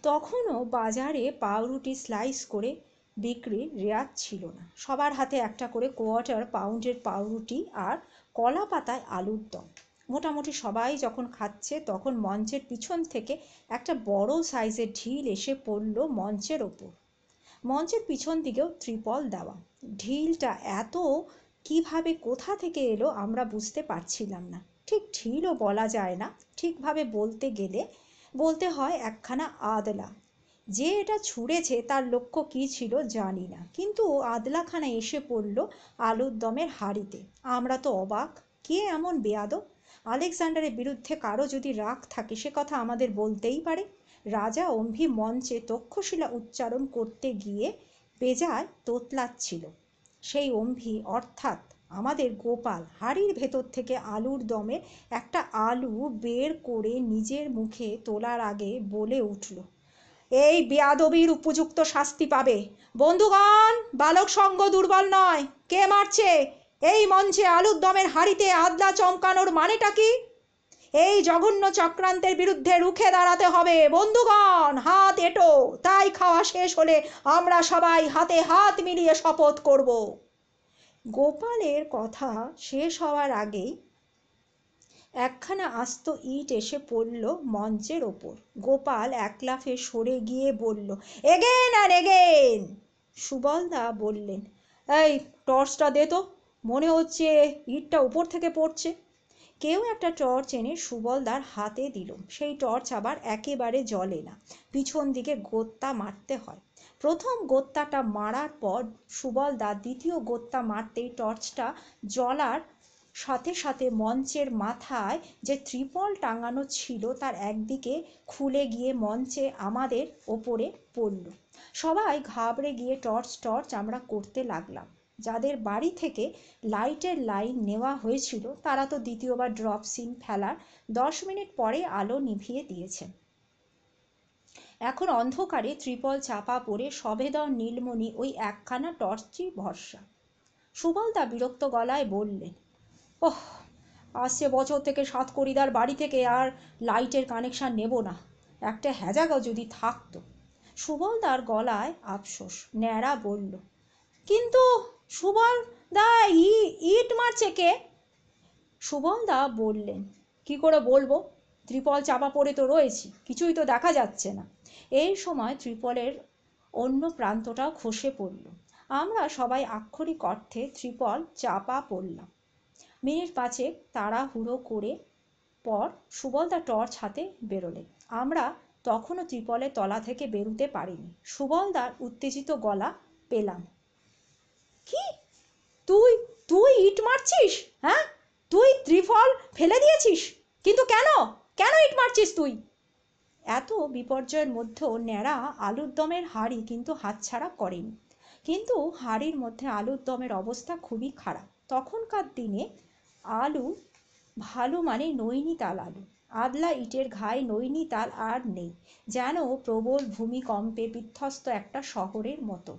তখনও বাজারে পাউরুটি স্লাইস করে বিক্রির রেয়াত ছিল না। সবার হাতে একটা করে কোয়ার্টার পাউন্ডের পাউরুটি আর কলা পাতায় আলুর দম। মোটামুটি সবাই যখন খাচ্ছে, তখন মঞ্চের পিছন থেকে একটা বড় সাইজের ঢিল এসে পড়ল মঞ্চের ওপর। মঞ্চের পিছন দিকেও ত্রিপল দেওয়া। ঢিলটা এত কিভাবে কোথা থেকে এলো আমরা বুঝতে পারছিলাম না। ঠিক ঢিলও বলা যায় না, ঠিকভাবে বলতে গেলে বলতে হয় একখানা আদলা। যে এটা ছুঁড়েছে তার লক্ষ্য কী ছিল জানি না, কিন্তু আদলাখানা এসে পড়ল আলুর দমের হাঁড়িতে। আমরা তো অবাক, কে এমন বেয়াদব! আলেকজান্ডারের বিরুদ্ধে কারো যদি রাগ থাকে, সে কথা আমাদের বলতেই পারে। রাজা অম্ভি মঞ্চে তক্ষশিলা উচ্চারণ করতে গিয়ে বেজায় তোতলাচ্ছিল। সেই অম্ভি অর্থাৎ আমাদের গোপাল হাঁড়ির ভেতর থেকে আলুর দমের একটা আলু বের করে নিজের মুখে তোলার আগে বলে উঠল, এই বেয়াদবির উপযুক্ত শাস্তি পাবে। বন্ধুগণ, বালক সঙ্গ দুর্বল নয়। কে মারছে? এই মঞ্চে আলুর দমের হাঁড়িতে আদলা চমকানোর মানেটা কি? এই জঘন্য চক্রান্তের বিরুদ্ধে রুখে দাঁড়াতে হবে। বন্ধুগণ, হাত এঁটো। তাই খাওয়া শেষ হলে আমরা সবাই হাতে হাত মিলিয়ে শপথ করব। গোপালের কথা শেষ হওয়ার আগেই একখানা আস্ত ইট এসে পড়ল মঞ্চের ওপর। গোপাল এক লাফে সরে গিয়ে বলল, এগেন আর এগেন। সুবলদা বললেন, এই টর্চটা দে তো, মনে হচ্ছে ইটটা উপর থেকে পড়ছে। কেউ একটা টর্চ এনে সুবলদার হাতে দিল। সেই টর্চ আবার একেবারে জ্বলে না, পিছন দিকে গোত্তা মারতে হয়। প্রথম গোত্তাটা মারার পর সুবলদা দ্বিতীয় গোত্তা মারতেই টর্চটা জ্বলার সাথে সাথে মঞ্চের মাথায় যে ত্রিপল টাঙানো ছিল তার একদিকে খুলে গিয়ে মঞ্চে আমাদের ওপরে পড়ল। সবাই ঘাবড়ে গিয়ে টর্চ টর্চ আমরা করতে লাগলাম। যাদের বাড়ি থেকে লাইটের লাইন নেওয়া হয়েছিল তারা তো দ্বিতীয়বার ড্রপ সিন ফেলার 10 মিনিট পরে আলো নিভিয়ে দিয়েছেন। এখন অন্ধকারে ত্রিপল চাপা পড়ে সবেদর নীলমণি ওই একখানা টর্চই ভরসা। সুবলদা বিরক্ত গলায় বললেন, ওহ, আসছে বছর থেকে সাতকড়িদার বাড়ি থেকে আর লাইটের কানেকশান নেব না। একটা হ্যাজাগা যদি থাকতো। সুবলদার গলায় আফসোস। ন্যাড়া বলল, কিন্তু সুবলদা, ইট মারছে কে? সুবলদা বললেন, কি করে বলবো, ত্রিপল চাপা পড়ে তো রয়েছি, কিছুই তো দেখা যাচ্ছে না। এই সময় ত্রিপলের অন্য প্রান্তটাও খসে পড়ল। আমরা সবাই আক্ষরিক অর্থে ত্রিপল চাপা পড়লাম। মিনিট পাঁচেক তাড়াহুড়ো করে পর সুবলদা টর্চ হাতে বেরোলেন। আমরা তখনও ত্রিপলের তলা থেকে বেরুতে পারিনি। সুবলদার উত্তেজিত গলা পেলাম, কি তুই তুই ইট মারছিস? হ্যাঁ, তুই ত্রিফল ফেলে দিয়েছিস? কিন্তু কেন কেন ইট মারছিস তুই? এত বিপর্যয়ের মধ্যেও ন্যাড়া আলুর দমের হাঁড়ি কিন্তু হাতছাড়া করেনি। কিন্তু হাঁড়ির মধ্যে আলুর দমের অবস্থা খুবই খারাপ। তখনকার দিনে আলু ভালো মানে নৈনিতাল আলু, আদলা ইটের ঘায়ে নৈনিতাল আর নেই, যেন প্রবল ভূমিকম্পে বিধ্বস্ত একটা শহরের মতো।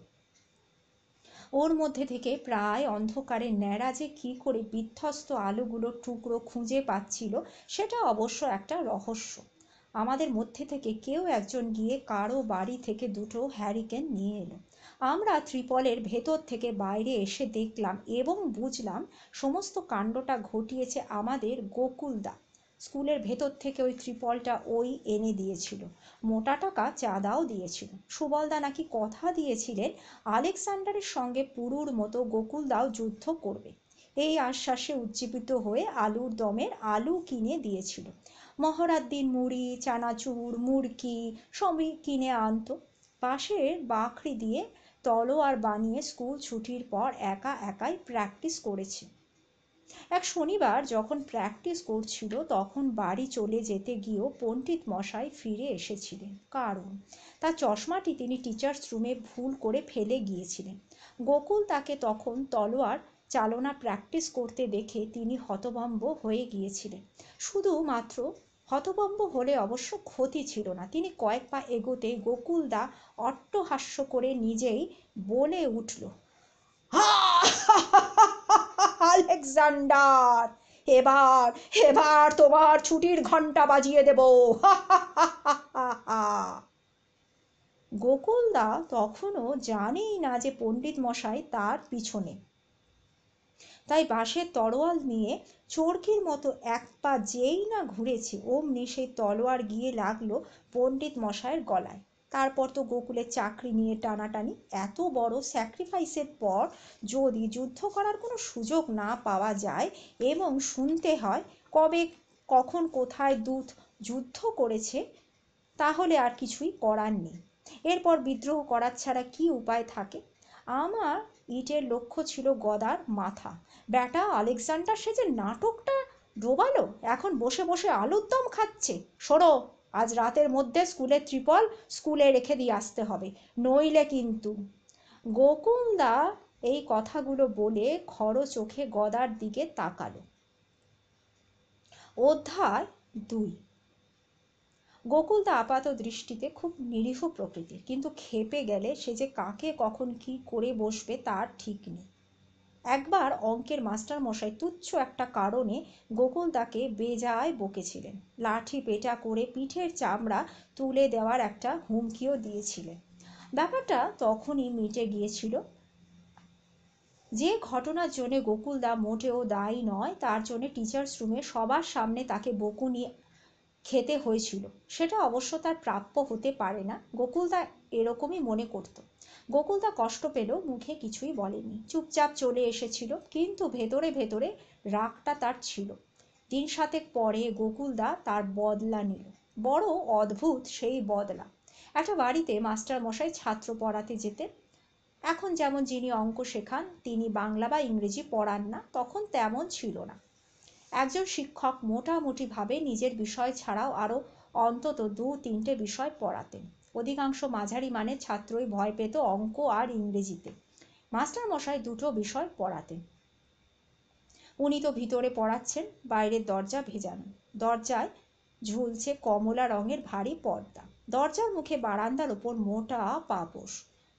ওর মধ্যে থেকে প্রায় অন্ধকারে ন্যাড়া যে কি করে বিধ্বস্ত আলুগুলোর টুকরো খুঁজে পাচ্ছিল সেটা অবশ্য একটা রহস্য। আমাদের মধ্যে থেকে কেউ একজন গিয়ে কারো বাড়ি থেকে দুটো হ্যারিকেন নিয়ে এলো। আমরা ত্রিপলের ভেতর থেকে বাইরে এসে দেখলাম এবং বুঝলাম সমস্ত কাণ্ডটা ঘটিয়েছে আমাদের গোকুলদা। স্কুলের ভেতর থেকে ওই ত্রিপলটা ওই এনে দিয়েছিল, মোটা টাকা চাঁদাও দিয়েছিল। সুবলদা নাকি কথা দিয়েছিলেন আলেকজান্ডারের সঙ্গে পুরুর মতো গোকুলদাও যুদ্ধ করবে। এই আশ্বাসে উজ্জীবিত হয়ে আলুর দমের আলু কিনে দিয়েছিল। মহড়ার দিন মুড়ি, চানাচুর, মুড়কি সবই কিনে আনতো। পাশের বাখরি দিয়ে তলোয়ার বানিয়ে স্কুল ছুটির পর একা একাই প্র্যাকটিস করেছে। এক শনিবার যখন প্র্যাকটিস করছিল তখন বাড়ি চলে যেতে গিয়েও পণ্ডিত মশাই ফিরে এসেছিলেন, কারণ তার চশমাটি তিনি টিচার্স রুমে ভুল করে ফেলে গিয়েছিলেন। গোকুল তাকে তখন তলোয়ার চালনা প্র্যাকটিস করতে দেখে তিনি হতভম্ব হয়ে গিয়েছিলেন। শুধুমাত্র হতভম্ব হলে অবশ্য ক্ষতি ছিল না, তিনি কয়েক পা এগোতে গোকুলদা অট্টহাস্য করে নিজেই বলে উঠল, আলেকজান্ডার, এবার এবার তোমার ছুটির ঘন্টা বাজিয়ে দেব। গোকুলদা তখনও জানেই না যে পণ্ডিত মশাই তার পিছনে, তাই বাঁশের তরোয়াল নিয়ে চরকির মতো এক পা যেই না ঘুরেছে অমনি সেই তলোয়ার গিয়ে লাগলো পণ্ডিত মশাইয়ের গলায়। তারপর তো গোকুলের চাকরি নিয়ে টানাটানি। এত বড় স্যাক্রিফাইসের পর যদি যুদ্ধ করার কোনো সুযোগ না পাওয়া যায় এবং শুনতে হয় কবে কখন কোথায় দূত যুদ্ধ করেছে, তাহলে আর কিছুই করার নেই। এরপর বিদ্রোহ করার ছাড়া কি উপায় থাকে? আমার ইটের লক্ষ্য ছিল গদার মাথা। ব্যাটা আলেকজান্ডার সে যে নাটকটা ডোবালো, এখন বসে বসে আলুর দম খাচ্ছে। সরো, আজ রাতের মধ্যে স্কুলের ত্রিপল স্কুলে রেখে দিয়ে আসতে হবে, নইলে কিন্তু। গোকুলদা এই কথাগুলো বলে খড় চোখে গদার দিকে তাকালো। অধ্যায় 2। গোকুলদা আপাত দৃষ্টিতে খুব নিরীহ প্রকৃতির, কিন্তু খেপে গেলে সে যে কাকে কখন কি করে বসবে তার ঠিক নেই। একবার অঙ্কের মাস্টার মশাই তুচ্ছ একটা কারণে গোকুলদাকে বেজায় বকেছিলেন, লাঠি পেটা করে পিঠের চামড়া তুলে দেওয়ার একটা হুমকিও দিয়েছিলেন। ব্যাপারটা তখনই মিটে গিয়েছিল। যে ঘটনার জন্য গোকুলদা মোটেও দায়ী নয় তার জন্য টিচার্স রুমে সবার সামনে তাকে বকুনি খেতে হয়েছিল, সেটা অবশ্য তার প্রাপ্য হতে পারে না, গোকুলদা এরকমই মনে করত। গোকুলদা কষ্ট পেলেও মুখে কিছুই বলেনি, চুপচাপ চলে এসেছিল, কিন্তু ভেতরে ভেতরে রাগটা তার ছিল। দিন সাতেক পরে গোকুলদা তার বদলা নিল। বড় অদ্ভুত সেই বদলা। একটা বাড়িতে মাস্টার মশাই ছাত্র পড়াতে যেতেন। এখন যেমন যিনি অঙ্ক শেখান তিনি বাংলা বা ইংরেজি পড়ান না, তখন তেমন ছিল না। একজন শিক্ষক মোটামুটিভাবে নিজের বিষয় ছাড়াও আরও অন্তত 2-3টে বিষয় পড়াতেন। অধিকাংশ মাঝারি মানের ছাত্রই ভয় পেত অঙ্ক আর ইংরেজিতে। মাস্টার মশাই দুটো বিষয় পড়াতেন। উনি তো ভিতরে পড়াচ্ছেন, বাইরের দরজা ভেজানো, দরজায় ঝুলছে কমলা রঙের ভারী পর্দা, দরজার মুখে বারান্দার ওপর মোটা পাপোশ,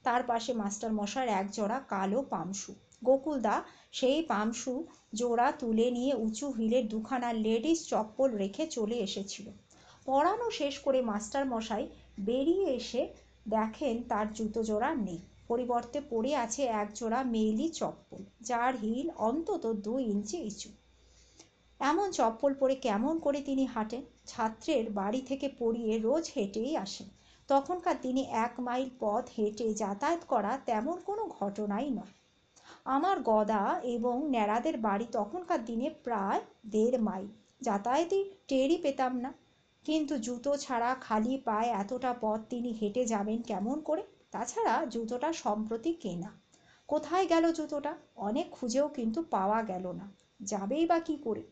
তার পাশে মাস্টার মশাইয়ের এক জোড়া কালো পামশু। গোকুলদা সেই পামশু জোড়া তুলে নিয়ে উঁচু হিলের দুখানা লেডিস চপ্পল রেখে চলে এসেছিল। পড়ানো শেষ করে মাস্টার মশাই বেরিয়ে এসে দেখেন তার জুতো জোড়া নেই, পরিবর্তে পড়ে আছে এক জোড়া মেয়েলি চপ্পল, যার হিল অন্তত 2 ইঞ্চি উঁচু। এমন চপ্পল পরে কেমন করে তিনি হাঁটেন? ছাত্রের বাড়ি থেকে পড়িয়ে রোজ হেঁটেই আসেন। তখনকার দিনে 1 মাইল পথ হেঁটে যাতায়াত করা তেমন কোনো ঘটনাই নয়। আমার গদা এবং ন্যাড়াদের বাড়ি তখনকার দিনে প্রায় 1.5 মাইল। যাতায়াতে টেরই পেতাম না। কিন্তু জুতো ছাড়া খালি পায়ে এতটা পথ তিনি হেঁটে যাবেন কেমন করে? তাছাড়া জুতোটা সম্প্রতি কেনা। কোথায় গেল জুতোটা? অনেক খুঁজেও কিন্তু পাওয়া গেল না। যাবেই বা কি করে?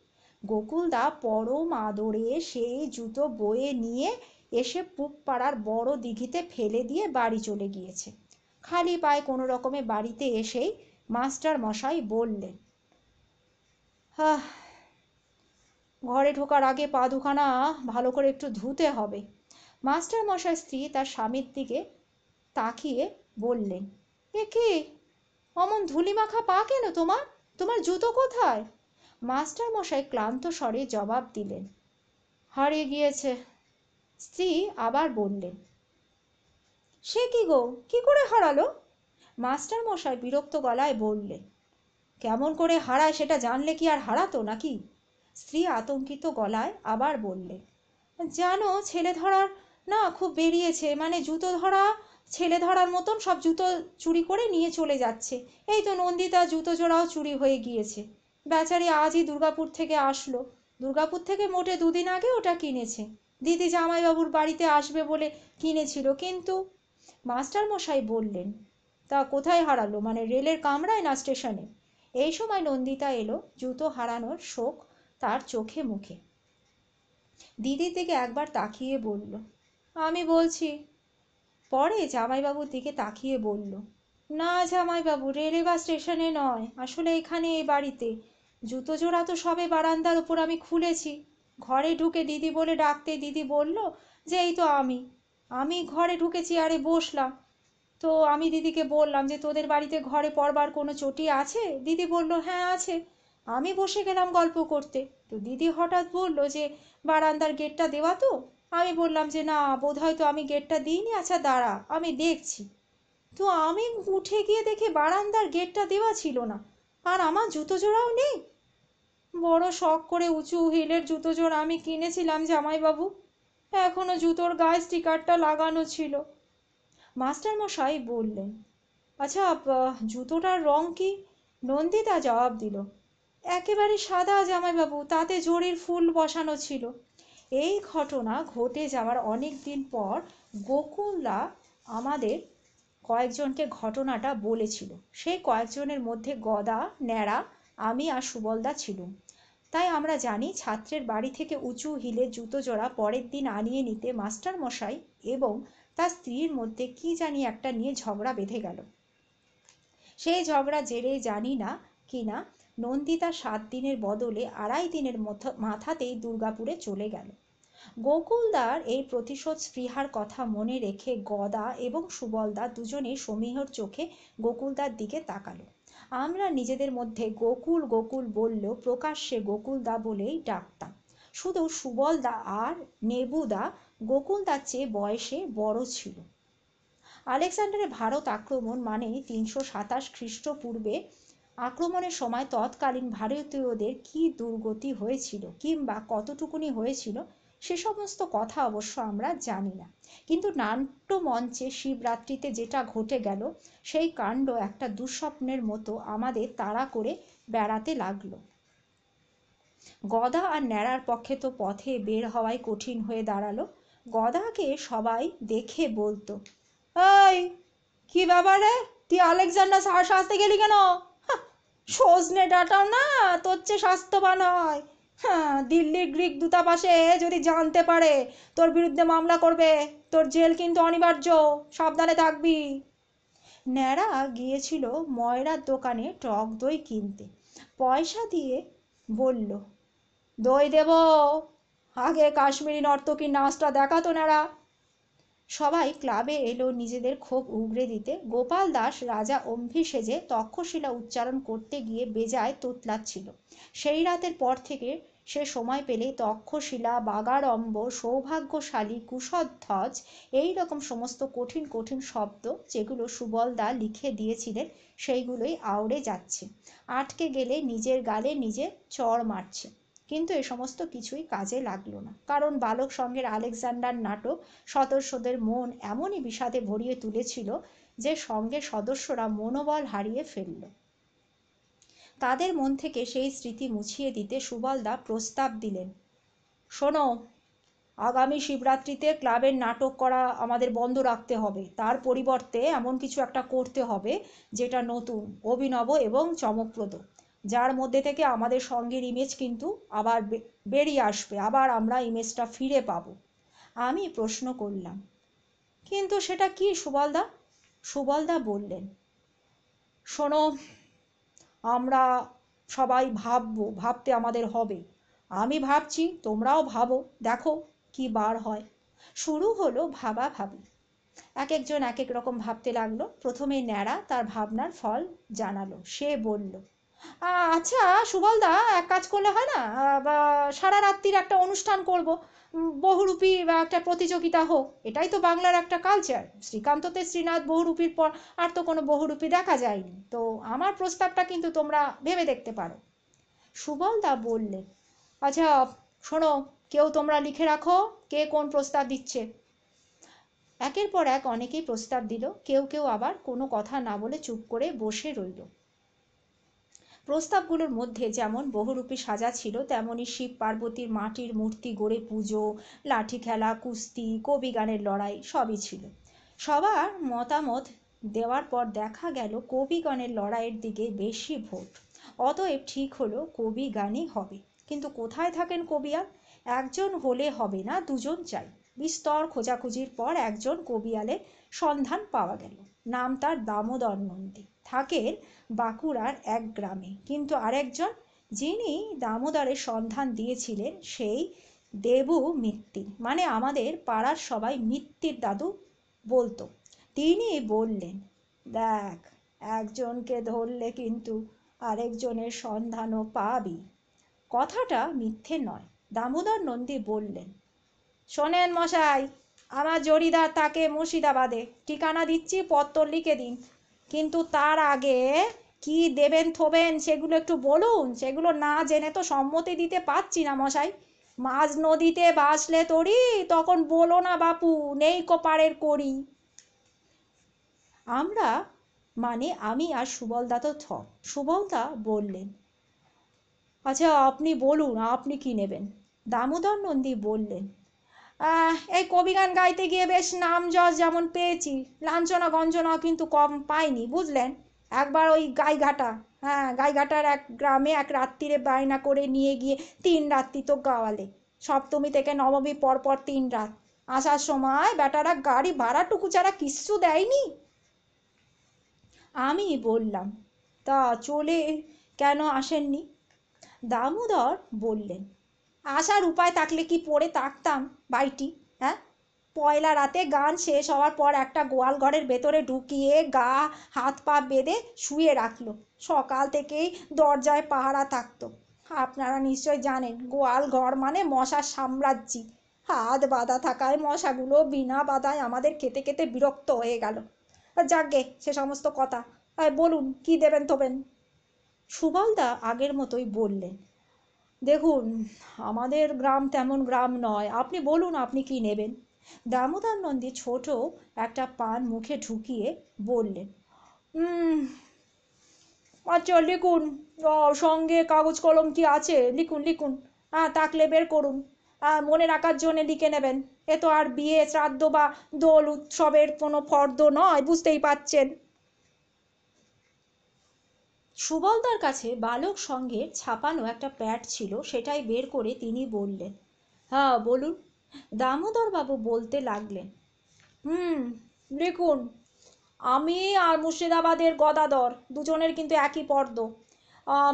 গোকুলদা পরম আদরে সেই জুতো বয়ে নিয়ে এসে পুবপাড়ার বড় দিঘিতে ফেলে দিয়ে বাড়ি চলে গিয়েছে। খালি পায়ে কোনো রকমে বাড়িতে এসেই মাস্টার মশাই বললেন, হ্যাঁ, ঘরে ঢোকার আগে পা দুখানা ভালো করে একটু ধুতে হবে। মাস্টার মশাই স্ত্রী তার স্বামীর দিকে তাকিয়ে বললেন, এ কি, অমন ধুলিমাখা পা কেন তোমার? তোমার জুতো কোথায়? মাস্টার মশাই ক্লান্ত স্বরে জবাব দিলেন, হারিয়ে গিয়েছে। স্ত্রী আবার বললেন, সে কি গো, কি করে হারালো? মাস্টার মশাই বিরক্ত গলায় বললেন, কেমন করে হারায় সেটা জানলে কি আর হারাতো নাকি? স্ত্রী আতঙ্কিত গলায় আবার বললেন, জানো, ছেলে ধরার না খুব বেরিয়েছে, মানে জুতো ধরা, ছেলে ধরার মতন সব জুতো চুরি করে নিয়ে চলে যাচ্ছে। এই তো নন্দিতা জুতো জোড়াও চুরি হয়ে গিয়েছে। বেচারি আজই দুর্গাপুর থেকে আসলো। দুর্গাপুর থেকে মোটে দুদিন আগে ওটা কিনেছে। দিদি জামাইবাবুর বাড়িতে আসবে বলে কিনেছিল, কিন্তু মাস্টার মশাই বললেন, তা কোথায় হারালো, মানে রেলের কামরায় না স্টেশনে? এই সময় নন্দিতা এলো, জুতো হারানোর শোক তার চোখে মুখে। দিদির দিকে একবার তাকিয়ে বলল, আমি বলছি। পরে জামাইবাবুর দিকে তাকিয়ে বলল, না জামাইবাবু, রেলে বা স্টেশনে নয়, আসলে এখানে এই বাড়িতে। জুতো জোড়া তো সবে বারান্দার উপর আমি খুলেছি। ঘরে ঢুকে দিদি বলে ডাকতে দিদি বলল যে এই তো আমি। আমি ঘরে ঢুকে চেয়ারে বসলাম। তো আমি দিদিকে বললাম যে তোদের বাড়িতে ঘরে পড়বার কোনো চটি আছে? দিদি বলল হ্যাঁ আছে। আমি বসে গেলাম গল্প করতে। তো দিদি হঠাৎ বলল যে বারান্দার গেটটা দেওয়া তো? আমি বললাম যে না, বোধহয় তো আমি গেটটা দিইনি, আচ্ছা দাঁড়া আমি দেখছি। তো আমি উঠে গিয়ে দেখি বারান্দার গেটটা দেওয়া ছিল না, আর আমার জুতো জোড়াও নেই। বড় শখ করে উঁচু হিলের জুতো জোড়া আমি কিনেছিলাম জামাইবাবু, এখনো জুতোর গায়ে স্টিকারটা লাগানো ছিল। মাস্টার মশাই বললেন, আচ্ছা জুতোটার রং কি? নন্দিতা জবাব দিল, একেবারে সাদা জামাইবাবু, তাতে জরির ফুল বসানো ছিল। এই ঘটনা ঘটে যাওয়ার অনেক দিন পর গোকুলদা আমাদের কয়েকজনকে ঘটনাটা বলেছিল। সেই কয়েকজনের মধ্যে গদা, ন্যাড়া, আমি আর সুবলদা ছিলুম। তাই আমরা জানি ছাত্রের বাড়ি থেকে উঁচু হিলের জুতো জোড়া পরের দিন আনিয়ে নিতে মাস্টার মশাই এবং তার স্ত্রীর মধ্যে কি জানি একটা নিয়ে ঝগড়া বেঁধে গেল। সেই ঝগড়া জেরে জানি না কিনা নন্দিতা 7 দিনের বদলে 2.5 দিনের মাথাতেই দুর্গাপুরে চলে গেল। গোকুলদার এই প্রতিশোধ স্পৃহার কথা মনে রেখে গদা এবং সুবলদা দুজনেই সমীহর চোখে গোকুলদার দিকে তাকালো। আমরা নিজেদের মধ্যে গোকুল গোকুল বললেও প্রকাশ্যে গোকুলদা বলেই ডাকতাম। শুধু সুবলদা আর নেবুদা গোকুলদার চেয়ে বয়সে বড় ছিল। আলেকজান্ডারের ভারত আক্রমণ মানে 327 খ্রিস্টপূর্বে আক্রমণের সময় তৎকালীন ভারতীয়দের কি দুর্গতি হয়েছিল কিংবা কতটুকুনি হয়েছিল সে সমস্ত কথা অবশ্য আমরা জানি না। কিন্তু নাট্যমঞ্চে শিবরাত্রিতে যেটা ঘটে গেল সেই কাণ্ড একটা দুঃস্বপ্নের মতো আমাদের তাড়া করে বেড়াতে লাগলো। গদা আর ন্যাড়ার পক্ষে তো পথে বের হওয়াই কঠিন হয়ে দাঁড়ালো। গদাকে সবাই দেখে বলতো, এই কি ব্যাপার রে, তুই আলেকজান্ডার সাজতে গেলি কেন? সজনে ডাঁটাও না তোর চেয়ে স্বাস্থ্যবান হয়। হ্যাঁ, দিল্লির গ্রিক দূতাবাসে যদি জানতে পারে তোর বিরুদ্ধে মামলা করবে, তোর জেল কিন্তু অনিবার্য, সাবধানে থাকবি। ন্যাড়া গিয়েছিল ময়রার দোকানে টক দই কিনতে। পয়সা দিয়ে বলল, দই দেব, আগে কাশ্মীরি নর্তকীর নাচটা দেখাতো ন্যাড়া। সবাই ক্লাবে এলো নিজেদের ক্ষোভ উগরে দিতে। গোপাল দাস রাজা অম্ভি সেজে তক্ষশিলা উচ্চারণ করতে গিয়ে বেজায় তোতলাচ্ছিল। সেই রাতের পর থেকে সে সময় পেলেই তক্ষশিলা, বাগাড়ম্ব, সৌভাগ্যশালী, কুশধ্বজ এই রকম সমস্ত কঠিন কঠিন শব্দ যেগুলো সুবলদা লিখে দিয়েছিলেন সেইগুলোই আওড়ে যাচ্ছে। আটকে গেলে নিজের গালে নিজে চড় মারছে। কিন্তু এ সমস্ত কিছুই কাজে লাগলো না, কারণ বালক সঙ্গের আলেকজান্ডার নাটক সদস্যদের মন এমনই বিষাদে ভরিয়ে তুলেছিল যে সঙ্গের সদস্যরা মনোবল হারিয়ে ফেলল। তাদের মন থেকে সেই স্মৃতি মুছিয়ে দিতে সুবলদা প্রস্তাব দিলেন, শোনো, আগামী শিবরাত্রিতে ক্লাবের নাটক করা আমাদের বন্ধ রাখতে হবে। তার পরিবর্তে এমন কিছু একটা করতে হবে যেটা নতুন, অভিনব এবং চমকপ্রদ, যার মধ্যে থেকে আমাদের সঙ্গের ইমেজ কিন্তু আবার বেরিয়ে আসবে, আবার আমরা ইমেজটা ফিরে পাবো। আমি প্রশ্ন করলাম, কিন্তু সেটা কি সুবলদা? সুবলদা বললেন, শোনো, আমরা সবাই ভাবতে আমাদের হবে। আমি ভাবছি, তোমরাও ভাবো, দেখো কি বার হয়। শুরু হলো ভাবাভাবি। এক একজন এক এক রকম ভাবতে লাগলো। প্রথমে ন্যাড়া তার ভাবনার ফল জানালো। সে বলল, আচ্ছা সুবলদা, এক কাজ করলে হয় না, বা সারা রাত্রির একটা অনুষ্ঠান করব, বহুরূপী বা একটা প্রতিযোগিতা হোক, এটাই তো বাংলার একটা কালচার। শ্রীকান্ততে শ্রীনাথ বহুরূপীর পর আর তো কোনো বহুরূপী দেখা যায়নি, তো আমার প্রস্তাবটা কিন্তু তোমরা ভেবে দেখতে পারো। সুবলদা বললেন, আচ্ছা শোনো, কেউ তোমরা লিখে রাখো কে কোন প্রস্তাব দিচ্ছে। একের পর এক অনেকেই প্রস্তাব দিল, কেউ কেউ আবার কোনো কথা না বলে চুপ করে বসে রইল। প্রস্তাবগুলোর মধ্যে যেমন বহুরূপী সাজা ছিল, তেমনি শিব পার্বতীর মাটির মূর্তি গড়ে পুজো, লাঠি খেলা, কুস্তি, কবি গানের লড়াই সবই ছিল। সবার মতামত দেওয়ার পর দেখা গেল কবি গানের লড়াইয়ের দিকে বেশি ভোট। অতএব ঠিক হলো কবি গানই হবে। কিন্তু কোথায় থাকেন কবিয়াল? একজন হলে হবে না, দুজন চাই। বিস্তর খোঁজাখুঁজির পর একজন কবিয়ালের সন্ধান পাওয়া গেল। নাম তার দামোদর নন্দী, থাকেন বাঁকুড়ার এক গ্রামে। কিন্তু আরেকজন যিনি দামোদরের সন্ধান দিয়েছিলেন সেই দেবু মিত্তির, মানে আমাদের পাড়ার সবাই মিত্তির দাদু বলতো। তিনি বললেন, দেখ, একজনকে ধরলে কিন্তু আরেকজনের সন্ধানও পাবি। কথাটা মিথ্যে নয়। দামোদর নন্দী বললেন, শোনেন মশাই, আমার জরিদার তাকে মুর্শিদাবাদে, ঠিকানা দিচ্ছি, পত্তর লিখে দিন। কিন্তু তার আগে কি দেবেন থবেন সেগুলো একটু বলুন, সেগুলো না জেনে তো সম্মতি দিতে পারছি না মশাই। মাঝ নদীতে ভাসলে তরি, তখন বলো না বাপু, নেই কোপারের করি। আমরা, মানে আমি আর সুবলদা তো থ। সুবলদা বললেন, আচ্ছা আপনি বলুন, আপনি কি নেবেন? দামোদর নন্দী বললেন, এই কবিগান গাইতে গিয়ে বেশ নাম যশ যেমন পেয়েছি, লাঞ্ছনা গঞ্জনাও কিন্তু কম পাইনি, বুঝলেন। একবার ওই গাইঘাটা, হ্যাঁ গাইঘাটার এক গ্রামে এক রাত্রিরে বায়না করে নিয়ে গিয়ে 3 রাত্রি তো গাওয়ালে। সপ্তমী থেকে নবমী পরপর 3 রাত। আসার সময় বেটারা গাড়ি ভাড়াটুকু ছাড়া কিচ্ছু দেয়নি। আমি বললাম, তা চলে কেন আসেননি? দামোদর বললেন, আসার উপায় থাকলে কি পড়ে থাকতাম বাইটি, হ্যাঁ? পয়লা রাতে গান শেষ হওয়ার পর একটা গোয়াল ঘরের ভেতরে ঢুকিয়ে গা হাত পা বেঁধে শুয়ে রাখলো। সকাল থেকেই দরজায় পাহারা থাকতো। আপনারা নিশ্চয় জানেন, গোয়াল ঘর মানে মশার সাম্রাজ্যি। হাত বাঁধা থাকায় মশাগুলো বিনা বাধায় আমাদের খেতে খেতে বিরক্ত হয়ে গেল। যাকগে সে সমস্ত কথা, বলুন কি দেবেন থবেন। সুবলদা আগের মতোই বললেন, দেখুন, আমাদের গ্রাম তেমন গ্রাম নয়, আপনি বলুন আপনি কি নেবেন। দামোদর নন্দী ছোট একটা পান মুখে ঢুকিয়ে বললেন, আচ্ছা লিখুন, সঙ্গে কাগজ কলম কি আছে? লিখুন লিখুন, হ্যাঁ থাকলে বের করুন, মনে রাখার জন্য লিখে নেবেন। এ তো আর বিয়ে শ্রাদ্ধ বা দোল উৎসবের কোনো ফর্দ নয়, বুঝতেই পারছেন। সুবলদার কাছে বালক সংঘের ছাপানো একটা প্যাড ছিল, সেটাই বের করে তিনি বললেন, হ্যাঁ বলুন। দামোদরবাবু বলতে লাগলেন, লিখুন, আমি আর মুর্শিদাবাদের গদাধর দুজনের কিন্তু একই পর্দ,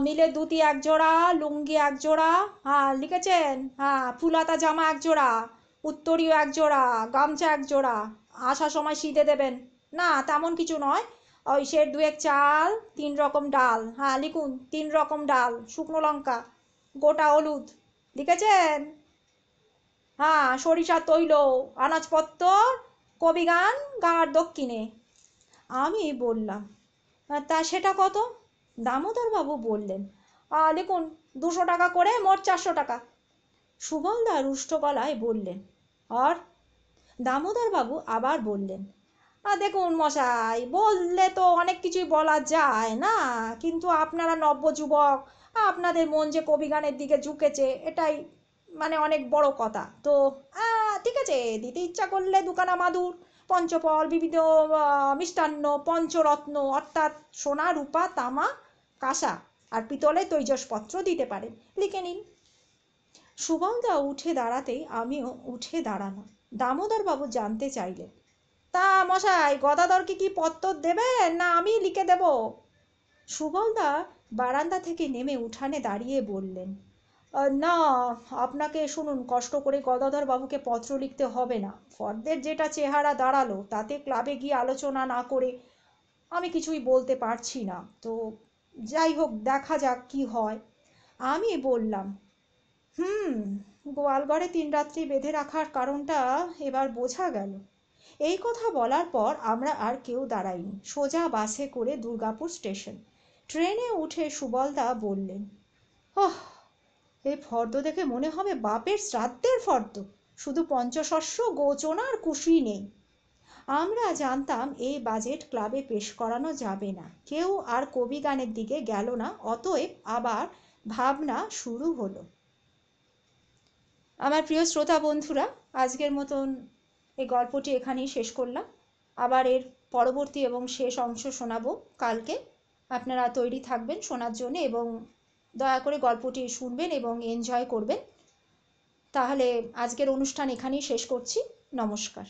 মিলে ধুতি 1 জোড়া, লুঙ্গি 1 জোড়া, হ্যাঁ লিখেছেন, হ্যাঁ ফুলাতা জামা 1 জোড়া, উত্তরীয় 1 জোড়া, গামছা 1 জোড়া। আসার সময় সিধে দেবেন। না তেমন কিছু নয়, ওই সের 2 চাল, 3 রকম ডাল, হ্যাঁ লিখুন 3 রকম ডাল, শুকনো লঙ্কা, গোটা হলুদ। লিখেছেন? হ্যাঁ সরিষা তৈল, আনাজপত্র, কবিগান গাঁর দক্ষিণে। আমি বললাম, তা সেটা কত? দামোদরবাবু বললেন, লিখুন 200 টাকা করে, মোট 400 টাকা। সুবলদা রুষ্ট গলায় বললেন, আর? দামোদরবাবু আবার বললেন, দেখুন মশাই, বললে তো অনেক কিছুই বলা যায় না, কিন্তু আপনারা নব্যযুবক, আপনাদের মন যে কবি গানের দিকে ঝুঁকেছে এটাই মানে অনেক বড় কথা। তো ঠিক আছে, দিতে ইচ্ছা করলে দুখানা মাদুর, পঞ্চফল, বিবিধ মিষ্টান্ন, পঞ্চরত্ন অর্থাৎ সোনা, রূপা, তামা, কাঁসা আর পিতলের তৈজসপত্র দিতে পারেন, লিখে নিন। সুবলদা উঠে দাঁড়াতেই আমিও উঠে দাঁড়ালাম। দামোদরবাবু জানতে চাইলেন, তা মশাই, গদাধরকে কি পত্তর দেবেন না আমি লিখে দেব? সুবলদা বারান্দা থেকে নেমে উঠানে দাঁড়িয়ে বললেন, না, আপনাকে শুনুন, কষ্ট করে গদাধর বাবুকে পত্র লিখতে হবে না। ফর্দের যেটা চেহারা দাঁড়ালো তাতে ক্লাবে গিয়ে আলোচনা না করে আমি কিছুই বলতে পারছি না। তো যাই হোক, দেখা যাক কি হয়। আমি বললাম, হুম, গোয়ালঘরে 3 রাত্রি বেঁধে রাখার কারণটা এবার বোঝা গেল। এই কথা বলার পর আমরা আর কেউ দাঁড়াইনি, সোজা বাসে করে দুর্গাপুর স্টেশন। ট্রেনে উঠে সুবলদা বললেন, ওহ, এই ফর্দ দেখে মনে হবে বাপের শ্রাদ্ধের ফর্দ, শুধু পঞ্চশস্য, গোচনা আর কুশি নেই। আমরা জানতাম এই বাজেট ক্লাবে পেশ করানো যাবে না, কেউ আর কবি গানের দিকে গেল না, অতএব আবার ভাবনা শুরু হলো। আমার প্রিয় শ্রোতা বন্ধুরা, আজকের মতন এই গল্পটি এখানেই শেষ করলাম। আবার এর পরবর্তী এবং শেষ অংশ শোনাবো কালকে। আপনারা তৈরি থাকবেন শোনার জন্য এবং দয়া করে গল্পটি শুনবেন এবং এনজয় করবেন। তাহলে আজকের অনুষ্ঠান এখানেই শেষ করছি। নমস্কার।